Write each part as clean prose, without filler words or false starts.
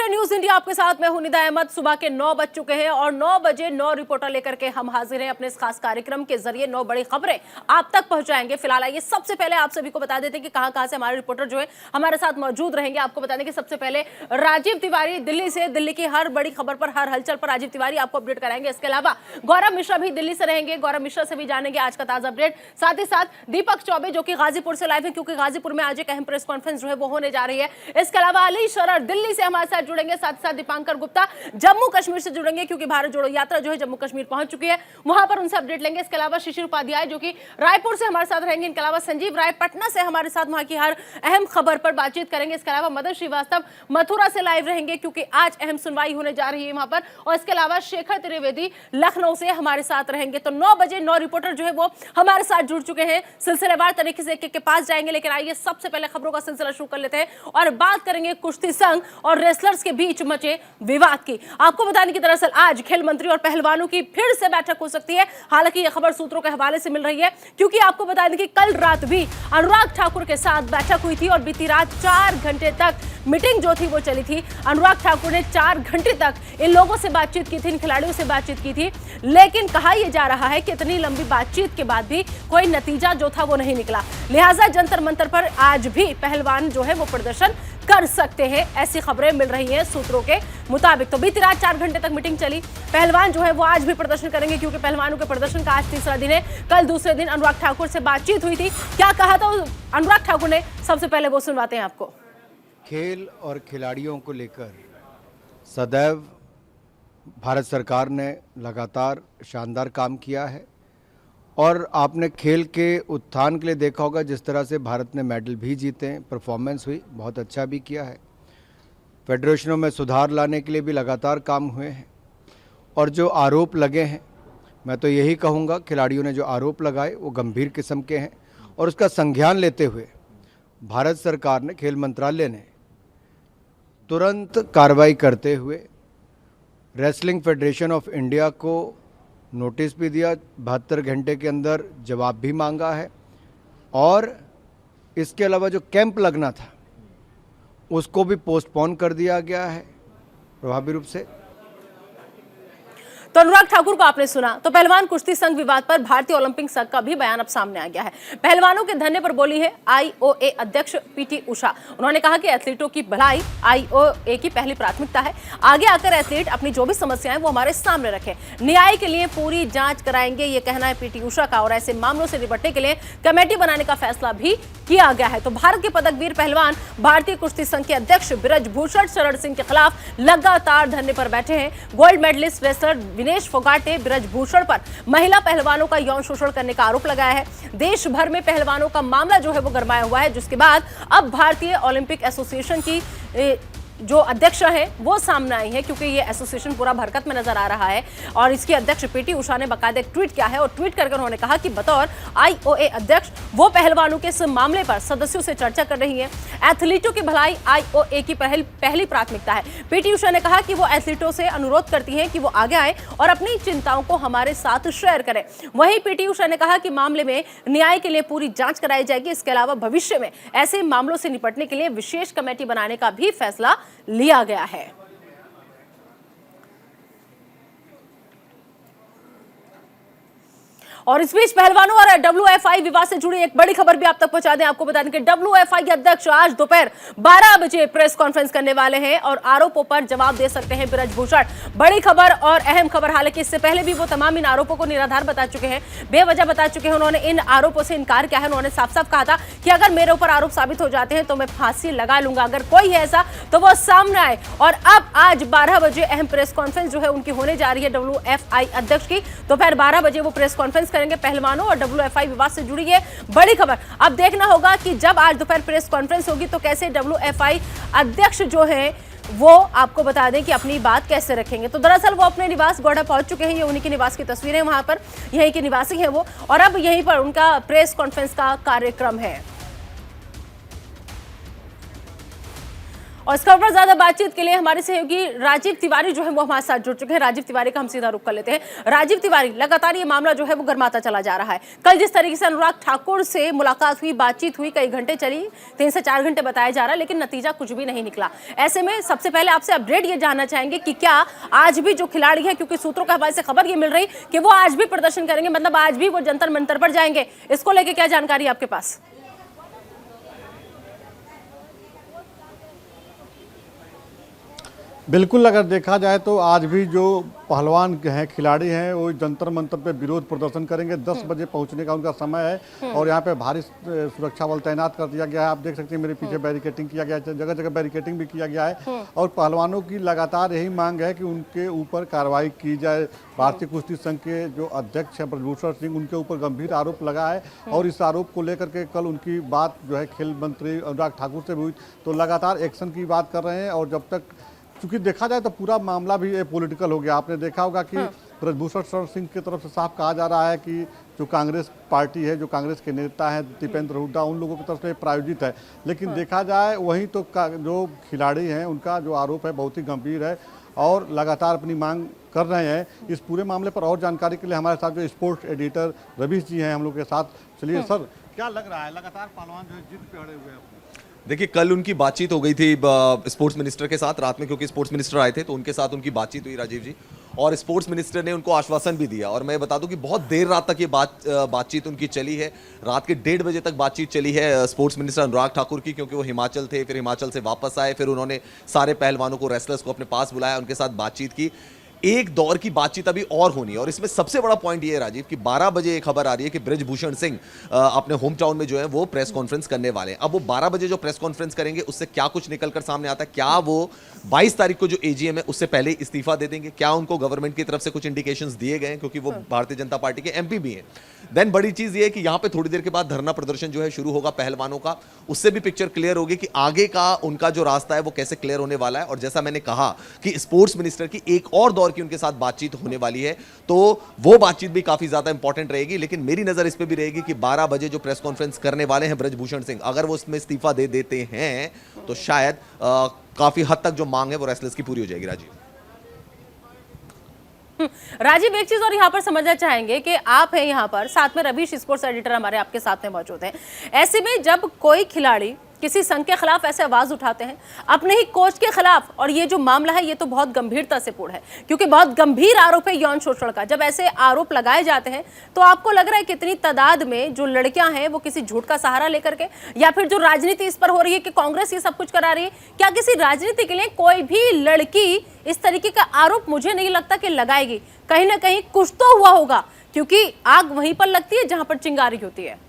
रहे news India, आपके साथ मैं हूं निदा अहमद। सुबह के 9 बज चुके हैं और 9 बजे 9 रिपोर्टर लेकर के हम हाजिर हैं अपने इस खास कार्यक्रम के जरिए। 9 बड़ी खबरें आप तक पहुंचाएंगे। फिलहाल आइए सबसे पहले आप सभी को बता देते हैं कि कहां से हमारे रिपोर्टर जो है हमारे साथ मौजूद रहेंगे। आपको बता दें कि सबसे पहले राजीव तिवारी दिल्ली से, दिल्ली की हर बड़ी खबर पर, हर हलचल पर राजीव तिवारी आपको अपडेट कराएंगे। इसके अलावा गौरव मिश्रा भी दिल्ली से रहेंगे, गौरव मिश्रा से भी जानेंगे आज का ताजा अपडेट। साथ ही साथ दीपक चौबे जो कि गाजीपुर से लाइव है, क्योंकि गाजीपुर में आज एक अहम प्रेस कॉन्फ्रेंस जो है वो होने जा रही है। इसके अलावा अली शरर दिल्ली से हमारे साथ जुड़ेंगे, साथ ही साथ दीपांकर गुप्ता जम्मू कश्मीर से जुड़ेंगे, क्योंकि भारत जोड़ो यात्रा जो है जम्मू कश्मीर पहुंच चुकी है, वहां पर उनसे अपडेट लेंगे। इसके अलावा शिशिर उपाध्याय जो कि रायपुर से हमारे साथ रहेंगे। इनके अलावा संजीव राय पटना से हमारे साथ वहां की हर अहम खबर पर बातचीत करेंगे। इसके अलावा मदन श्रीवास्तव मथुरा से लाइव रहेंगे, क्योंकि आज अहम सुनवाई होने जा रही है वहां पर। और इसके अलावा शेखर त्रिवेदी लखनऊ से हमारे साथ रहेंगे। तो 9 बजे 9 रिपोर्टर जो है वो हमारे साथ जुड़ चुके हैं। सिलसिलेवार तरीके से एक के पास जाएंगे, लेकिन आइए सबसे पहले खबरों का सिलसिला शुरू कर लेते हैं और बात करेंगे कुश्ती संघ और रेसलर्स के बीच मचे विवाद की। आपको बताने की दरअसल आज खेल मंत्री और पहलवानों की फिर से बैठक हो सकती है। हालांकि यह खबर सूत्रों के हवाले से मिल रही है, क्योंकि आपको बता दें कि कल रात भी अनुराग ठाकुर के साथ बैठक हुई थी और बीती रात 4 घंटे तक मीटिंग जो थी वो चली थी। अनुराग ठाकुर ने 4 घंटे तक इन लोगों से बातचीत की थी, इन खिलाड़ियों से बातचीत की थी, लेकिन कहा यह जा रहा है कि इतनी लंबी बातचीत के बाद भी कोई नतीजा जो था वो नहीं निकला। लिहाजा जंतर मंतर पर आज भी पहलवान जो है वो प्रदर्शन कर सकते हैं, ऐसी खबरें मिल रही हैं सूत्रों के मुताबिक। तो बीती रात 4 घंटे तक मीटिंग चली। पहलवान जो है वो आज भी प्रदर्शन करेंगे, क्योंकि पहलवानों के प्रदर्शन का आज तीसरा दिन है। कल दूसरे दिन अनुराग ठाकुर से बातचीत हुई थी। क्या कहा था अनुराग ठाकुर ने, सबसे पहले वो सुनवाते हैं आपको। खेल और खिलाड़ियों को लेकर सदैव भारत सरकार ने लगातार शानदार काम किया है और आपने खेल के उत्थान के लिए देखा होगा जिस तरह से भारत ने मेडल भी जीते हैं, परफॉर्मेंस हुई, बहुत अच्छा भी किया है। फेडरेशनों में सुधार लाने के लिए भी लगातार काम हुए हैं और जो आरोप लगे हैं, मैं तो यही कहूँगा खिलाड़ियों ने जो आरोप लगाए वो गंभीर किस्म के हैं और उसका संज्ञान लेते हुए भारत सरकार ने, खेल मंत्रालय ने तुरंत कार्रवाई करते हुए रेसलिंग फेडरेशन ऑफ इंडिया को नोटिस भी दिया, 72 घंटे के अंदर जवाब भी मांगा है और इसके अलावा जो कैंप लगना था उसको भी पोस्टपोन कर दिया गया है प्रभावी रूप से। तो अनुराग ठाकुर को आपने सुना। तो पहलवान कुश्ती संघ विवाद पर भारतीय ओलंपिक संघ का भी बयान अब सामने आ गया है। पहलवानों के धरने पर बोली है आईओए अध्यक्ष पीटी उषा। उन्होंने कहा कि एथलीटों की भलाई आईओए की पहली प्राथमिकता है। आगे आकर एथलीट अपनी जो भी समस्याएं वो हमारे सामने रखें, न्याय के लिए पूरी जांच कराएंगे, ये कहना है पीटी उषा का। और ऐसे मामलों से निपटने के लिए कमेटी बनाने का फैसला भी किया गया है। तो भारत के पदकवीर पहलवान भारतीय कुश्ती संघ के अध्यक्ष ब्रजभूषण शरण सिंह के खिलाफ लगातार धरने पर बैठे हैं। Gold medalist wrestler Vinesh Phogat ने ब्रजभूषण पर महिला पहलवानों का यौन शोषण करने का आरोप लगाया है। देश भर में पहलवानों का मामला जो है वो गरमाया हुआ है, जिसके बाद अब भारतीय ओलंपिक एसोसिएशन की जो अध्यक्ष है वो सामने आई है, क्योंकि ये एसोसिएशन पूरा भरकत में नजर आ रहा है। और इसकी अध्यक्ष पीटी उषा ने बाकायदा एक ट्वीट किया है और ट्वीट करके उन्होंने कहा कि बतौर आईओए अध्यक्ष वो पहलवानों के इस मामले पर सदस्यों से चर्चा कर रही है। एथलीटों की भलाई आईओए की पहली प्राथमिकता है। पीटी उषा ने कहा कि वो एथलीटों से अनुरोध करती हैं कि वो आगे आए और अपनी चिंताओं को हमारे साथ शेयर करें। वहीं पीटी उषा ने कहा कि मामले में न्याय के लिए पूरी जांच कराई जाएगी। इसके अलावा भविष्य में ऐसे मामलों से निपटने के लिए विशेष कमेटी बनाने का भी फैसला लिया गया है। और इस बीच पहलवानों और डब्ल्यूएफआई विवाद से जुड़ी एक बड़ी खबर भी आप तक पहुंचा दें। आपको बता दें कि डब्ल्यूएफआई के अध्यक्ष आज दोपहर 12 बजे प्रेस कॉन्फ्रेंस करने वाले हैं और आरोपों पर जवाब दे सकते हैं ब्रजभूषण। बड़ी खबर और अहम खबर, हालांकि इससे पहले भी वो तमाम इन आरोपों को निराधार बता चुके हैं, बेवजह बता चुके हैं। उन्होंने इन आरोपों से इनकार किया है। उन्होंने साफ साफ कहा था कि अगर मेरे ऊपर आरोप साबित हो जाते हैं तो मैं फांसी लगा लूंगा, अगर कोई है ऐसा तो वो सामने आए। और अब आज 12 बजे अहम प्रेस कॉन्फ्रेंस जो है उनकी होने जा रही है डब्ल्यूएफआई अध्यक्ष की। दोपहर 12 बजे वो प्रेस कॉन्फ्रेंस करेंगे। पहलवानों और डब्ल्यूएफआई विवाद से जुड़ी है बड़ी खबर। अब देखना होगा कि जब आज दोपहर प्रेस कॉन्फ्रेंस होगी तो कैसे डब्ल्यूएफआई अध्यक्ष जो है वो आपको बता दें कि अपनी बात कैसे रखेंगे। तो दरअसल वो अपने निवास गौड़ा पहुंच चुके हैं। ये उन्हीं के निवास की तस्वीरें, वहां पर यहीं के निवासी हैं वो, और अब यहीं पर उनका प्रेस कॉन्फ्रेंस का कार्यक्रम है। और इस खबर पर ज्यादा बातचीत के लिए हमारे सहयोगी राजीव तिवारी जो है वो हमारे साथ जुड़ चुके हैं। राजीव तिवारी का हम सीधा रुख कर लेते हैं। राजीव तिवारी, लगातार ये मामला जो है वो गर्माता चला जा रहा है। कल जिस तरीके से अनुराग ठाकुर से मुलाकात हुई, बातचीत हुई, कई घंटे चली, 3 से 4 घंटे बताया जा रहा है, लेकिन नतीजा कुछ भी नहीं निकला। ऐसे में सबसे पहले आपसे अपडेट ये जानना चाहेंगे कि क्या आज भी जो खिलाड़ी है, क्योंकि सूत्रों के हवाले से खबर ये मिल रही कि वो आज भी प्रदर्शन करेंगे, मतलब आज भी वो जंतर मंतर पर जाएंगे, इसको लेके क्या जानकारी है आपके पास? बिल्कुल, अगर देखा जाए तो आज भी जो पहलवान हैं, खिलाड़ी हैं, वो जंतर मंतर पे विरोध प्रदर्शन करेंगे। 10 बजे पहुंचने का उनका समय है और यहाँ पे भारी सुरक्षा बल तैनात कर दिया गया है। आप देख सकते हैं मेरे पीछे बैरिकेटिंग किया गया है, जगह जगह बैरिकेटिंग भी किया गया है और पहलवानों की लगातार यही मांग है कि उनके ऊपर कार्रवाई की जाए। भारतीय कुश्ती संघ के जो अध्यक्ष हैं ब्रजभूषण सिंह, उनके ऊपर गंभीर आरोप लगा है और इस आरोप को लेकर के कल उनकी बात जो है खेल मंत्री अनुराग ठाकुर से भी हुई, तो लगातार एक्शन की बात कर रहे हैं। और जब तक, क्योंकि देखा जाए तो पूरा मामला भी पॉलिटिकल हो गया। आपने देखा होगा कि ब्रजभूषण शरण सिंह की तरफ से साफ कहा जा रहा है कि जो कांग्रेस पार्टी है, जो कांग्रेस के नेता हैं दीपेंद्र हुड्डा, उन लोगों की तरफ से प्रायोजित है। लेकिन देखा जाए वहीं तो जो खिलाड़ी हैं उनका जो आरोप है बहुत ही गंभीर है और लगातार अपनी मांग कर रहे हैं। इस पूरे मामले पर और जानकारी के लिए हमारे साथ जो स्पोर्ट्स एडिटर रवीश जी हैं हम लोग के साथ। चलिए सर, क्या लग रहा है, लगातार पहलवान जो है जिद पे अड़े हुए हैं? देखिए, कल उनकी बातचीत हो गई थी स्पोर्ट्स मिनिस्टर के साथ रात में, क्योंकि स्पोर्ट्स मिनिस्टर आए थे तो उनके साथ उनकी बातचीत हुई राजीव जी, और स्पोर्ट्स मिनिस्टर ने उनको आश्वासन भी दिया। और मैं बता दूं कि बहुत देर रात तक ये बातचीत उनकी चली है। रात के 1:30 बजे तक बातचीत चली है स्पोर्ट्स मिनिस्टर अनुराग ठाकुर की, क्योंकि वो हिमाचल थे, फिर हिमाचल से वापस आए, फिर उन्होंने सारे पहलवानों को, रेसलर्स को अपने पास बुलाया, उनके साथ बातचीत की। एक दौर की बातचीत अभी और होनी है और इसमें सबसे बड़ा पॉइंट ये है राजीव कि 12 बजे एक खबर आ रही है कि ब्रजभूषण सिंह अपने होम टाउन में जो है वो प्रेस कॉन्फ्रेंस करने वाले हैं। अब वो 12 बजे जो प्रेस कॉन्फ्रेंस करेंगे उससे क्या कुछ निकलकर सामने आता है? क्या वो 22 तारीख को जो एजीएम है उससे पहले इस्तीफा दे देंगे? क्या उनको गवर्नमेंट की तरफ से कुछ इंडिकेशंस दिए गए हैं, क्योंकि वो भारतीय जनता पार्टी के एमपी भी हैं? देन बड़ी चीज ये है कि यहाँ पे थोड़ी देर के बाद धरना प्रदर्शन जो है शुरू होगा पहलवानों का। उससे भी पिक्चर क्लियर होगी कि आगे का उनका जो रास्ता है वो कैसे क्लियर होने वाला है। और जैसा मैंने कहा कि स्पोर्ट्स मिनिस्टर की एक और दौर की उनके साथ बातचीत होने वाली है, तो वो बातचीत भी काफी ज्यादा इंपॉर्टेंट रहेगी। लेकिन मेरी नजर इस पे भी रहेगी कि 12 बजे जो प्रेस कॉन्फ्रेंस करने वाले हैं ब्रजभूषण सिंह, अगर वो इसमें इस्तीफा दे देते हैं तो शायद काफी हद तक जो मांग है वो रेसलर्स की पूरी हो जाएगी। राजीव, एक चीज और यहाँ पर समझना चाहेंगे कि आप हैं यहाँ पर, साथ में रवीश स्पोर्ट्स एडिटर हमारे आपके साथ में मौजूद हैं। ऐसे में जब कोई खिलाड़ी किसी संघ के खिलाफ ऐसे आवाज उठाते हैं अपने ही कोच के खिलाफ, और ये जो मामला है ये तो बहुत गंभीरता से पूर्ण है, क्योंकि बहुत गंभीर आरोप है यौन शोषण का। जब ऐसे आरोप लगाए जाते हैं तो आपको लग रहा है कितनी तादाद में जो लड़कियां हैं वो किसी झूठ का सहारा लेकर के, या फिर जो राजनीति इस पर हो रही है कि कांग्रेस ये सब कुछ करा रही है, क्या किसी राजनीति के लिए कोई भी लड़की इस तरीके का आरोप मुझे नहीं लगता कि लगाएगी? कहीं ना कहीं कुछ तो हुआ होगा, क्योंकि आग वहीं पर लगती है जहां पर चिंगारी होती है।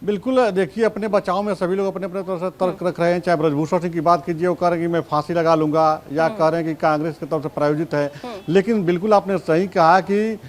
बिल्कुल, देखिए अपने बचाव में सभी लोग अपने अपने तरफ से तर्क रख रहे हैं। चाहे ब्रजभूषण सिंह की बात कीजिए, वो कह रहे हैं कि मैं फांसी लगा लूंगा, या कह रहे हैं कि कांग्रेस की तरफ से प्रायोजित है। लेकिन बिल्कुल आपने सही कहा कि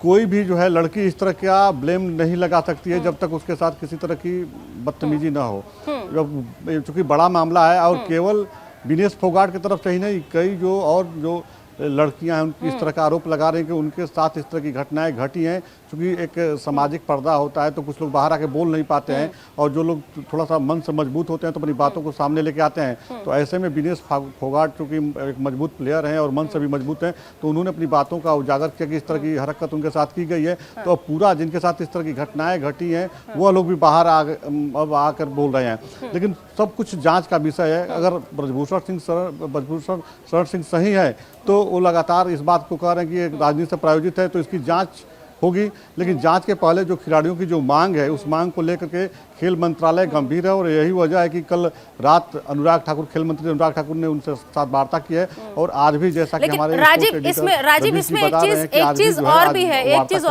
कोई भी जो है लड़की इस तरह का ब्लेम नहीं लगा सकती है जब तक उसके साथ किसी तरह की बदतमीजी ना हो। चूंकि बड़ा मामला है और केवल विनेश फोगाट की तरफ से ही नहीं, कई जो और जो लड़कियां हैं उनकी इस तरह का आरोप लगा रहे हैं कि उनके साथ इस तरह की घटनाएं घटी हैं। क्योंकि एक सामाजिक पर्दा होता है तो कुछ लोग बाहर आके बोल नहीं पाते हैं, और जो लोग थोड़ा सा मन से मजबूत होते हैं तो अपनी बातों को सामने लेके आते हैं। तो ऐसे में विनेश फोगाट चूँकि एक मजबूत प्लेयर हैं और मन से भी मजबूत हैं, तो उन्होंने अपनी बातों का उजागर किया कि इस तरह की हरकत उनके साथ की गई है। तो अब पूरा जिनके साथ इस तरह की घटनाएं घटी हैं वो लोग भी बाहर अब आकर बोल रहे हैं। लेकिन सब कुछ जाँच का विषय है। अगर ब्रजभूषण शरण सिंह सही है तो वो लगातार इस बात को कह रहे हैं कि ये राजनीति से प्रायोजित है, तो इसकी जांच होगी। लेकिन जांच के पहले जो खिलाड़ियों की जो मांग है उस मांग को लेकर के खेल मंत्रालय गंभीर है, और यही वजह है कि कल रात अनुराग ठाकुर, खेल मंत्री अनुराग ठाकुर ने उनसे साथ वार्ता की है। और आज भी जैसा कि हमारे राजीव इसमें एक चीज और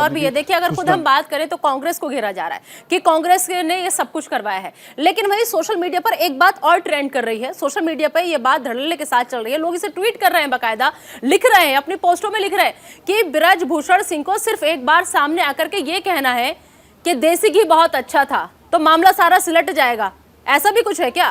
भी है, देखिए अगर खुद हम बात करें तो कांग्रेस को घेरा जा रहा है कि कांग्रेस ने ये सब कुछ करवाया है, लेकिन वही सोशल मीडिया पर एक बात और ट्रेंड कर रही है। सोशल मीडिया पर ये बात धड़ल्ले के साथ चल रही है, लोग इसे ट्वीट कर रहे हैं, बाकायदा लिख रहे हैं, अपनी पोस्टों में लिख रहे हैं कि ब्रजभूषण सिंह को सिर्फ एक बार सामने आकर के ये कहना है कि देसी घी बहुत अच्छा था तो मामला सारा सिलट जाएगा। ऐसा भी कुछ है क्या?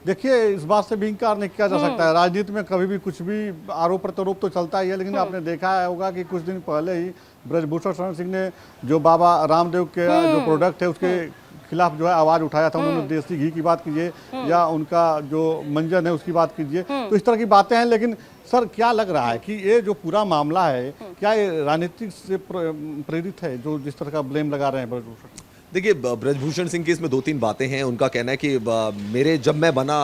देखिए, इस बात से भी इंकार नहीं किया जा सकता है, राजनीति में कभी भी कुछ भी आरोप प्रत्यारोप तो चलता ही है, लेकिन आपने देखा होगा कि कुछ दिन पहले ही ब्रजभूषण शरण सिंह ने जो बाबा रामदेव के जो प्रोडक्ट है उसके खिलाफ जो है आवाज उठाया था। उन्होंने देसी घी की बात कीजिए या उनका जो मंजन है उसकी बात कीजिए, तो इस तरह की बातें हैं। लेकिन सर, क्या लग रहा है कि ये जो पूरा मामला है, क्या ये राजनीतिक से प्रेरित है, जो जिस तरह का ब्लेम लगा रहे हैं ब्रजभूषण? देखिए, ब्रजभूषण सिंह की इसमें 2-3 बातें हैं। उनका कहना है कि मेरे जब मैं बना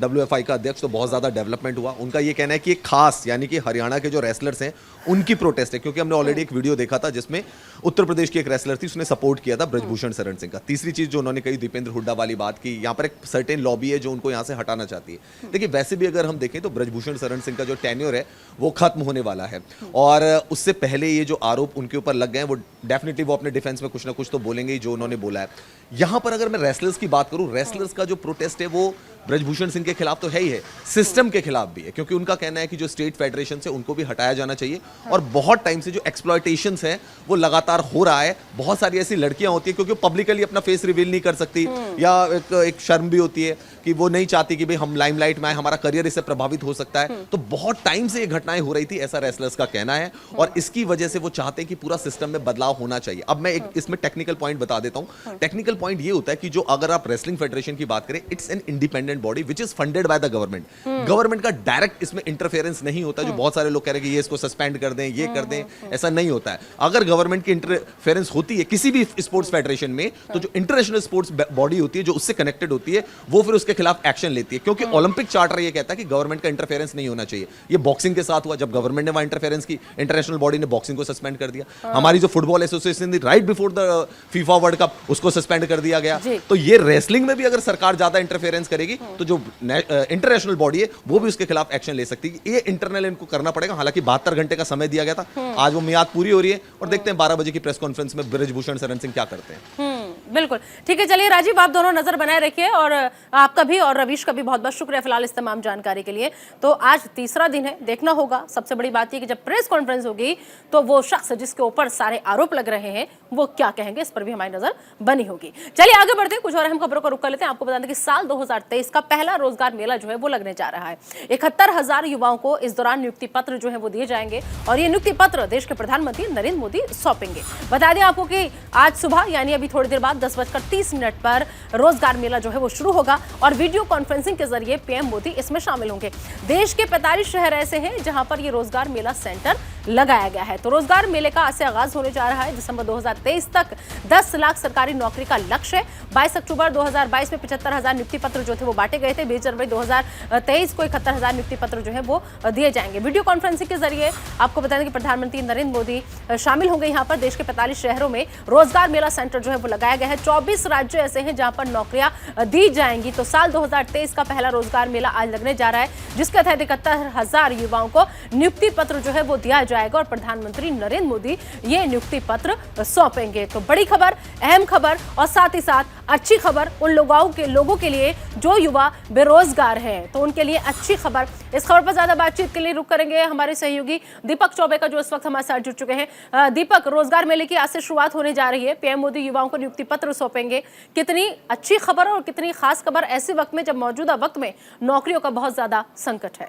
WFI का अध्यक्ष तो बहुत ज़्यादा डेवलपमेंट हुआ। उनका ये कहना है कि एक खास यानी कि हरियाणा के जो रेसलर्स हैं उनकी प्रोटेस्ट है, क्योंकि हमने ऑलरेडी एक वीडियो देखा था जिसमें उत्तर प्रदेश की एक रेसलर थी, उसने सपोर्ट किया था ब्रजभूषण शरण सिंह का। तीसरी चीज़ जो उन्होंने कही, दीपेंद्र हुड्डा वाली बात की, यहाँ पर एक सर्टेन लॉबी है जो उनको यहाँ से हटाना चाहती है। देखिए, वैसे भी अगर हम देखें तो ब्रजभूषण शरण सिंह का जो टेन्योर है वो खत्म होने वाला है, और उससे पहले ये जो आरोप उनके ऊपर लग गए हैं वो डेफिनेटली वो अपने डिफेंस में कुछ ना कुछ तो बोलेंगे ही, जो उन्होंने बोला है। यहाँ पर अगर मैं रेसलर्स की बात करूं, रेसलर्स का जो प्रोटेस्ट है वो ब्रजभूषण सिंह के खिलाफ तो है ही है, सिस्टम के खिलाफ भी है, क्योंकि उनका कहना है कि जो स्टेट फेडरेशन से उनको भी हटाया जाना चाहिए। और बहुत टाइम से जो एक्सप्लॉयटेशंस है वो लगातार हो रहा है। बहुत सारी ऐसी लड़कियां होती है क्योंकि पब्लिकली अपना फेस रिवील नहीं कर सकती, या एक शर्म भी होती है कि वो नहीं चाहती कि भाई हम लाइमलाइट में आए, हमारा करियर इससे प्रभावित हो सकता है। तो बहुत टाइम से ये घटनाएं हो रही थी, ऐसा रेसलर्स का कहना है, और इसकी वजह से वो चाहते हैं कि पूरा सिस्टम में बदलाव होना चाहिए। अब मैं एक इसमें टेक्निकल पॉइंट बता देता हूं। टेक्निकल पॉइंट ये होता है कि जो अगर आप रेसलिंग फेडरेशन की बात करें, it's an independent body which is funded by the government. Government का डायरेक्ट इसमें इंटरफेरेंस नहीं होता, जो बहुत सारे लोग कह रहे हैं कि ये इसको सस्पेंड कर दें, ये कर दें, ऐसा नहीं होता है। अगर गवर्नमेंट की इंटरफेरेंस होती है किसी भी स्पोर्ट्स फेडरेशन में, तो जो इंटरनेशनल स्पोर्ट्स बॉडी होती है जो उससे कनेक्टेड होती है वो फिर उसके खिलाफ एक्शन लेती है, क्योंकि ओलंपिक चार्टर ये कहता है कि गवर्नमेंट का इंटरफेरेंस नहीं होना चाहिए। ये बॉक्सिंग के साथ हुआ, जब गवर्नमेंट ने वहां इंटरफेरेंस की, इंटरनेशनल बॉडी ने बॉक्सिंग को सस्पेंड कर दिया। हमारी जो फुटबॉल एसोसिएशन थी right before the FIFA world cup, उसको सस्पेंड कर दिया गया। तो ये रेसलिंग में भी अगर सरकार ज्यादा इंटरफेरेंस करेगी तो जो इंटरनेशनल बॉडी है वो भी उसके खिलाफ एक्शन ले सकती है। ये इंटरनल इनको करना पड़ेगा। हालांकि 72 घंटे का समय दिया गया था, आज वो मियाद पूरी हो रही है, और देखते हैं 12 बजे की प्रेस कॉन्फ्रेंस में ब्रजभूषण शरण सिंह क्या करते हैं। बिल्कुल ठीक है। चलिए राजीव, आप दोनों नजर बनाए रखिए, और आपका भी और रवीश का भी बहुत बहुत शुक्रिया फिलहाल इस तमाम जानकारी के लिए। तो आज तीसरा दिन है, देखना होगा। सबसे बड़ी बात यह कि जब प्रेस कॉन्फ्रेंस होगी तो वो शख्स जिसके ऊपर सारे आरोप लग रहे हैं वो क्या कहेंगे, इस पर भी हमारी नजर बनी होगी। चलिए आगे बढ़ते हैं, कुछ और अहम खबरों को रुक कर लेते हैं। आपको बता दें कि साल 2023 का पहला रोजगार मेला जो है वो लगने जा रहा है। 71,000 युवाओं को इस दौरान नियुक्ति पत्र जो है वो दिए जाएंगे, और ये नियुक्ति पत्र देश के प्रधानमंत्री नरेंद्र मोदी सौंपेंगे। बता दें आपको कि आज सुबह यानी अभी थोड़ी देर बाद 10:30 पर रोजगार मेला जो है वो शुरू होगा, और वीडियो कॉन्फ्रेंसिंग के जरिए पीएम मोदी इसमें शामिल होंगे। देश के 45 शहर ऐसे हैं जहां पर ये रोजगार मेला सेंटर लगाया गया है। तो रोजगार मेले का आज से आगाज होने जा रहा है। दिसंबर 2023 तक 10 लाख सरकारी नौकरी का लक्ष्य है। 22 अक्टूबर 2022 में 75,000 नियुक्ति पत्र जो थे वो बांटे गए थे। 20 जनवरी 2023 को 71,000 नियुक्ति पत्र जो है वो दिए जाएंगे। वीडियो कॉन्फ्रेंसिंग के जरिए आपको बता दें कि प्रधानमंत्री नरेंद्र मोदी शामिल होंगे। यहाँ पर देश के 45 शहरों में रोजगार मेला सेंटर जो है वो लगाया गया है। 24 राज्य ऐसे हैं जहां पर नौकरियां दी जाएंगी। तो साल 2023 का पहला रोजगार मेला आज लगने जा रहा है, जिसके तहत 71,000 युवाओं को नियुक्ति पत्र जो है वो दिया जाएगा, और प्रधानमंत्री नरेंद्र मोदी ये नियुक्ति पत्र सौंपेंगे। तो बड़ी खबर, अहम खबर, और साथ ही साथ अच्छी खबर उन लोगों के लिए जो युवा बेरोजगार हैं, तो उनके लिए अच्छी खबर। इस खबर पर ज्यादा बातचीत के लिए रुक करेंगे हमारे सहयोगी दीपक चौबे का, जो इस वक्त हमारे साथ जुड़ चुके हैं। दीपक, रोजगार मेले की आज से शुरुआत होने जा रही है, पीएम मोदी युवाओं को नियुक्ति पत्र सौंपेंगे। कितनी अच्छी खबर और कितनी खास खबर ऐसे वक्त में जब मौजूदा वक्त में नौकरियों का बहुत ज्यादा संकट है।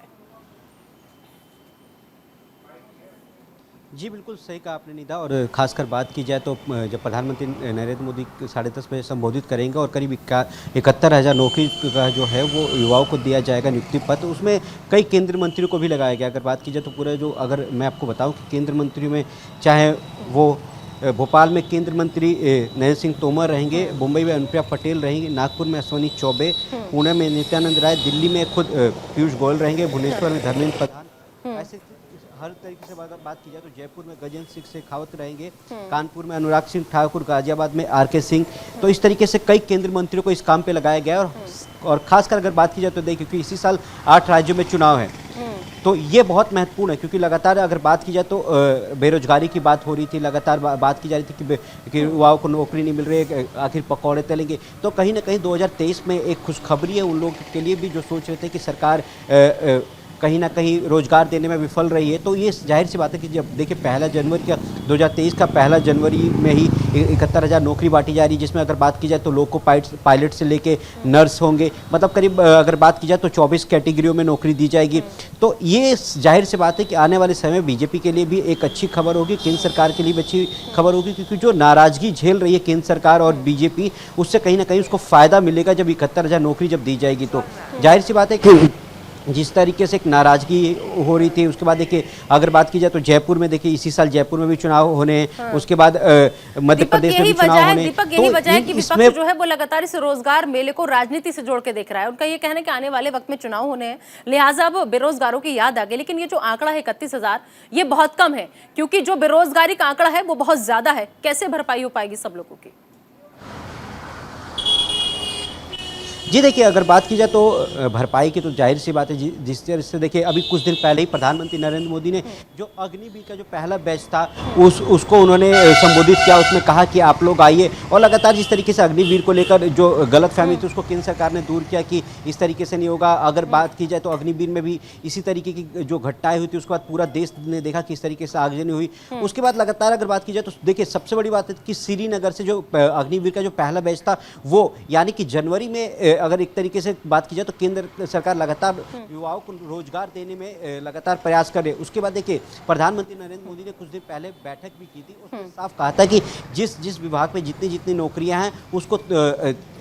जी बिल्कुल सही कहा आपने निधा, और खासकर बात की जाए तो जब प्रधानमंत्री नरेंद्र मोदी 10:30 बजे संबोधित करेंगे, और करीब 71,000 नौकरी का जो है वो युवाओं को दिया जाएगा नियुक्ति पत्र। उसमें कई केंद्रीय मंत्रियों को भी लगाया गया। अगर बात की जाए तो पूरे जो, अगर मैं आपको बताऊं कि केंद्रीय मंत्रियों में चाहे वो भोपाल में केंद्रीय मंत्री नरेंद्र सिंह तोमर रहेंगे, मुंबई में अनुप्रिया पटेल रहेंगी, नागपुर में अश्विनी चौबे, पुणे में नित्यानंद राय, दिल्ली में खुद पीयूष गोयल रहेंगे, भुवनेश्वर में धर्मेंद्र प्रधान। ऐसे हर तरीके से बात की जाए तो जयपुर में गजेंद्र सिंह शेखावत रहेंगे, कानपुर में अनुराग सिंह ठाकुर, गाजियाबाद में आर.के. सिंह। तो इस तरीके से कई केंद्रीय मंत्रियों को इस काम पे लगाया गया। और खासकर अगर बात की जाए तो देखिए, क्योंकि इसी साल 8 राज्यों में चुनाव है, तो ये बहुत महत्वपूर्ण है। क्योंकि लगातार अगर बात की जाए तो बेरोजगारी की बात हो रही थी, लगातार बात की जा रही थी कि युवाओं को नौकरी नहीं मिल रही है, आखिर पकौड़े तलेंगे। तो कहीं ना कहीं 2023 में एक खुशखबरी है उन लोगों के लिए भी जो सोच रहे थे कि सरकार कहीं ना कहीं रोजगार देने में विफल रही है। तो ये जाहिर सी बात है कि जब देखिए 1 जनवरी 2023 का 1 जनवरी में ही 71,000 नौकरी बांटी जा रही है, जिसमें अगर बात की जाए तो लोको पायलट से लेके नर्स होंगे, मतलब करीब अगर बात की जाए तो 24 कैटेगरियों में नौकरी दी जाएगी। तो ये जाहिर सी बात है कि आने वाले समय बीजेपी के लिए भी एक अच्छी खबर होगी, केंद्र सरकार के लिए भी अच्छी खबर होगी, क्योंकि जो नाराजगी झेल रही है केंद्र सरकार और बीजेपी, उससे कहीं ना कहीं उसको फायदा मिलेगा जब 71,000 नौकरी जब दी जाएगी। तो जाहिर सी बात है कि जिस तरीके से एक नाराजगी हो रही थी, उसके बाद देखिए अगर बात की जाए तो जयपुर में देखिए इसी साल जयपुर में भी चुनाव होने हैं, उसके बाद मध्य प्रदेश में भी चुनाव होने हैं। दीपक यही वजह है कि विपक्ष जो है वो लगातार इस रोजगार मेले को राजनीति से जोड़ के देख रहा है। उनका ये कहना है कि आने वाले वक्त में चुनाव होने हैं, लिहाजा अब बेरोजगारों की याद आ गई। लेकिन ये जो आंकड़ा है 31,000, ये बहुत कम है, क्योंकि जो बेरोजगारी का आंकड़ा है वो बहुत ज्यादा है। कैसे भरपाई हो पाएगी सब लोगों की? जी देखिए, अगर बात की जाए तो भरपाई की तो जाहिर सी बात है, जिस तरह से देखिए अभी कुछ दिन पहले ही प्रधानमंत्री नरेंद्र मोदी ने जो अग्निवीर का जो पहला बैच था उसको उन्होंने संबोधित किया। उसमें कहा कि आप लोग आइए, और लगातार जिस तरीके से अग्निवीर को लेकर जो गलतफहमी थी उसको केंद्र सरकार ने दूर किया कि इस तरीके से नहीं होगा। अगर बात की जाए तो अग्निवीर में भी इसी तरीके की जो घटनाएं हुई थी, उसके बाद पूरा देश ने देखा कि इस तरीके से आगजनी हुई। उसके बाद लगातार अगर बात की जाए तो देखिए सबसे बड़ी बात है कि श्रीनगर से जो अग्निवीर का जो पहला बैच था वो यानी कि जनवरी में अगर एक तरीके से बात की जाए तो केंद्र सरकार लगातार युवाओं को रोजगार देने में लगातार प्रयास कर रही है। उसके बाद देखिए प्रधानमंत्री नरेंद्र मोदी ने कुछ दिन पहले बैठक भी की थी, उसमें साफ कहा था कि जिस विभाग में जितनी नौकरियां हैं उसको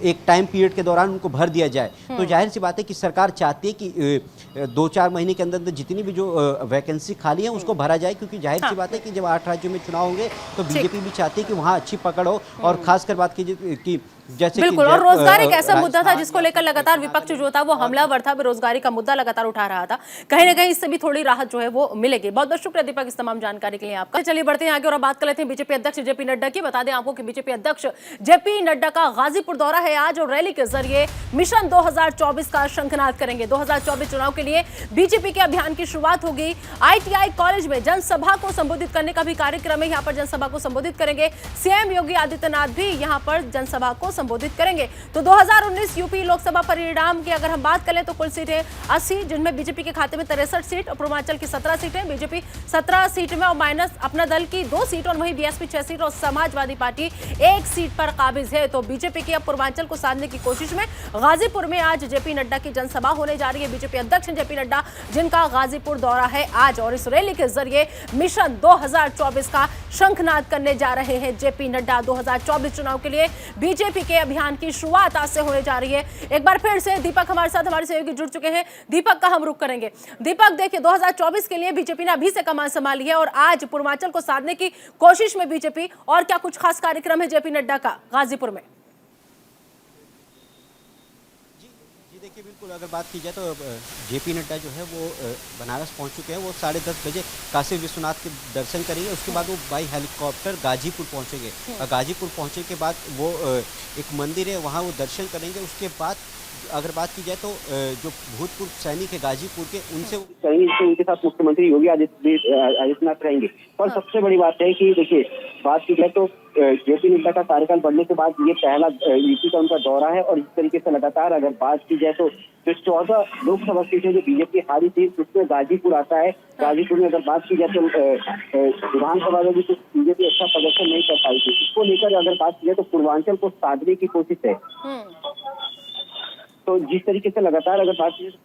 एक टाइम पीरियड के दौरान उनको भर दिया जाए। तो जाहिर सी बात है कि सरकार चाहती है कि 2-4 महीने के अंदर जितनी भी जो वैकेंसी खाली है उसको भरा जाए, क्योंकि जाहिर सी बात है कि जब 8 राज्यों में चुनाव होंगे तो बीजेपी भी चाहती है कि वहाँ अच्छी पकड़ हो। और खासकर बात कीजिए कि जैसे बिल्कुल, और रोजगार एक ऐसा मुद्दा था जिसको लेकर लगातार विपक्ष जो था वो हमलावर था, बेरोजगारी का मुद्दा लगातार उठा रहा था। कहीं ना कहीं इससे भी थोड़ी राहत जो है वो मिलेगी। बहुत बहुत शुक्रिया दीपक इस तमाम जानकारी के लिए आपका। चलिए बढ़ते हैं आगे और बात कर लेते हैं बीजेपी अध्यक्ष जेपी नड्डा की। बता दें आपको कि बीजेपी अध्यक्ष जेपी नड्डा का गाजीपुर दौरा है आज, और रैली के जरिए मिशन 2024 का शंखनाद करेंगे। 2024 चुनाव के लिए बीजेपी के अभियान की शुरुआत होगी। ITI कॉलेज में जनसभा को संबोधित करने का भी कार्यक्रम है, यहाँ पर जनसभा को संबोधित करेंगे। सीएम योगी आदित्यनाथ भी यहाँ पर जनसभा को संबोधित करेंगे। तो 2019 यूपी लोकसभा परिणाम की अगर हम बात करें तो कुल सीटें 80, जिनमें बीजेपी के खाते में 63 सीट, और पूर्वांचल की 17 सीटें, बीजेपी 17 सीट में और माइनस अपना दल की 2 सीट, और वहीं बीएसपी 6 सीट और समाजवादी पार्टी 1 सीट पर काबिज है। तो बीजेपी की अब पूर्वांचल को साधने की कोशिश में गाजीपुर में आज जेपी नड्डा की जनसभा होने जा रही है। बीजेपी अध्यक्ष जेपी नड्डा जिनका गाजीपुर दौरा है आज, और इस रैली के जरिए मिशन 2024 का शंखनाद करने जा रहे हैं जेपी नड्डा। 2024 चुनाव के लिए बीजेपी के अभियान की शुरुआत आज से होने जा रही है। एक बार फिर से दीपक हमारे साथ, हमारे सहयोगी जुड़ चुके हैं। दीपक का हम रुख करेंगे। दीपक देखिए 2024 के लिए बीजेपी ने अभी से कमान संभाली है और आज पूर्वांचल को साधने की कोशिश में बीजेपी, और क्या कुछ खास कार्यक्रम है जेपी नड्डा का गाजीपुर में? देखिए बिल्कुल, अगर बात की जाए तो जेपी नड्डा जो है वो बनारस पहुंच चुके हैं। वो 10:30 बजे काशी विश्वनाथ के दर्शन करेंगे, उसके बाद वो बाई हेलीकॉप्टर गाजीपुर पहुंचेंगे। गाजीपुर पहुंचने के बाद वो एक मंदिर है वहां वो दर्शन करेंगे। उसके बाद अगर बात की जाए तो जो भूतपूर्व सैनिक है गाजीपुर के, उनसे उनके साथ मुख्यमंत्री योगी आदित्यनाथ रहेंगे। और सबसे बड़ी बात है कि देखिए बात की जाए तो जेपी नड्डा का कार्यकाल बढ़ने के बाद ये पहला यूपी का उनका दौरा है। और इस तरीके से लगातार अगर बात की जाए तो जो 14 लोकसभा सीटें जो बीजेपी हारी थी उसमें गाजीपुर आता है। गाजीपुर में अगर बात की जाए तो विधानसभा में भी कुछ बीजेपी अच्छा प्रदर्शन नहीं कर पाई थी। इसको लेकर अगर बात की जाए तो पूर्वांचल को साधने की कोशिश है। तो जिस तरीके से लगातार अगर बात की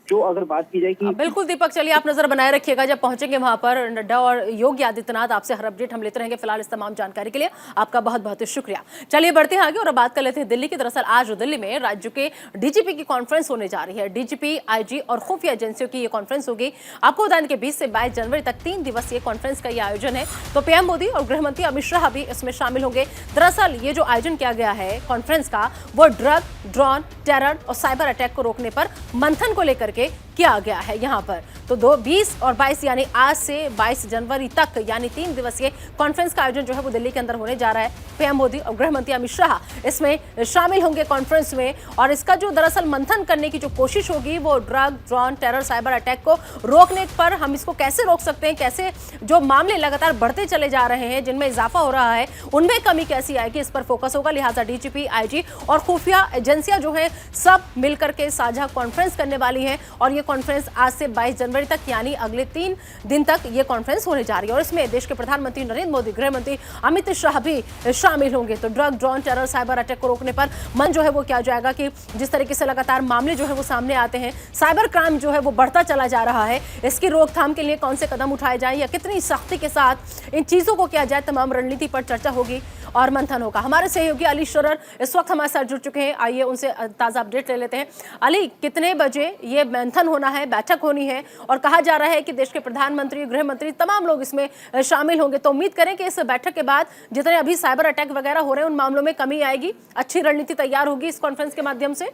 जो अगर बात की जाए कि बिल्कुल दीपक, चलिए आप नजर बनाए रखिएगा। जब पहुंचेंगे वहां पर नड्डा और योगी आदित्यनाथ, आपसे हर अपडेट हम लेते रहेंगे। फिलहाल इस तमाम जानकारी के लिए आपका बहुत बहुत शुक्रिया। चलिए बढ़ते हैं आगे और बात कर लेते हैं दिल्ली की। दरअसल आज दिल्ली में राज्य के डीजीपी की कॉन्फ्रेंस होने जा रही है। डीजीपी, आईजी और खुफिया एजेंसियों की ये कॉन्फ्रेंस होगी। आपको बता दें कि 20 से 22 जनवरी तक 3 दिवसीय कॉन्फ्रेंस का ये आयोजन है। तो पीएम मोदी और गृहमंत्री अमित शाह भी इसमें शामिल होंगे। दरअसल ये जो आयोजन किया गया है कॉन्फ्रेंस का, वो ड्रग, ड्रोन, टेरर और साइबर अटैक को रोकने पर मंथन को लेकर के किया गया है यहाँ पर। तो 20 और 22 यानी आज से 22 जनवरी तक यानी 3 दिवसीय कॉन्फ्रेंस का आयोजन जो है वो दिल्ली के अंदर होने जा रहा है। पीएम मोदी और गृह मंत्री अमित शाह इसमें शामिल होंगे कॉन्फ्रेंस में, और इसका जो दरअसल मंथन करने की जो कोशिश होगी वो drug, drone, terror, cyber attack को रोकने पर हम इसको कैसे रोक सकते हैं, कैसे जो मामले लगातार बढ़ते चले जा रहे हैं जिनमें इजाफा हो रहा है उनमें कमी कैसी आएगी, इस पर फोकस होगा। लिहाजा डीजीपी, आईजी और खुफिया एजेंसियां जो है सब मिलकर के साझा कॉन्फ्रेंस करने वाली हैं, और ये कॉन्फ्रेंस आज से 22 जनवरी तक यानी अगले 3 दिन तक ये कॉन्फ्रेंस होने जा रही है। और इसमें देश के प्रधानमंत्री नरेंद्र मोदी, गृह मंत्री अमित शाह भी शामिल होंगे। तो drug, drone, terror, cyber attack को रोकने पर मन जो है वो किया जाएगा कि जिस तरीके से लगातार मामले जो है वो सामने आते हैं, साइबर क्राइम जो है वो बढ़ता चला जा रहा है, इसकी रोकथाम के लिए कौन से कदम उठाए जाएं या कितनी सख्ती के साथ इन चीजों को किया जाए, तमाम रणनीति पर चर्चा होगी और मंथन होगा। हमारे सहयोगी अली शरर इस वक्त हमारे साथ जुड़ चुके हैं, आइए उनसे ताजा अपडेट ले लेते हैं। अली, कितने बजे ये मंथन होना है, बैठक होनी है, और कहा जा रहा है कि देश के प्रधानमंत्री, गृह मंत्री, तमाम लोग इसमें शामिल होंगे। तो उम्मीद करें कि इस बैठक के बाद जितने अभी साइबर अटैक वगैरह हो रहे हैं उन मामलों में कमी आएगी, अच्छी रणनीति तैयार होगी इस कॉन्फ्रेंस के माध्यम से।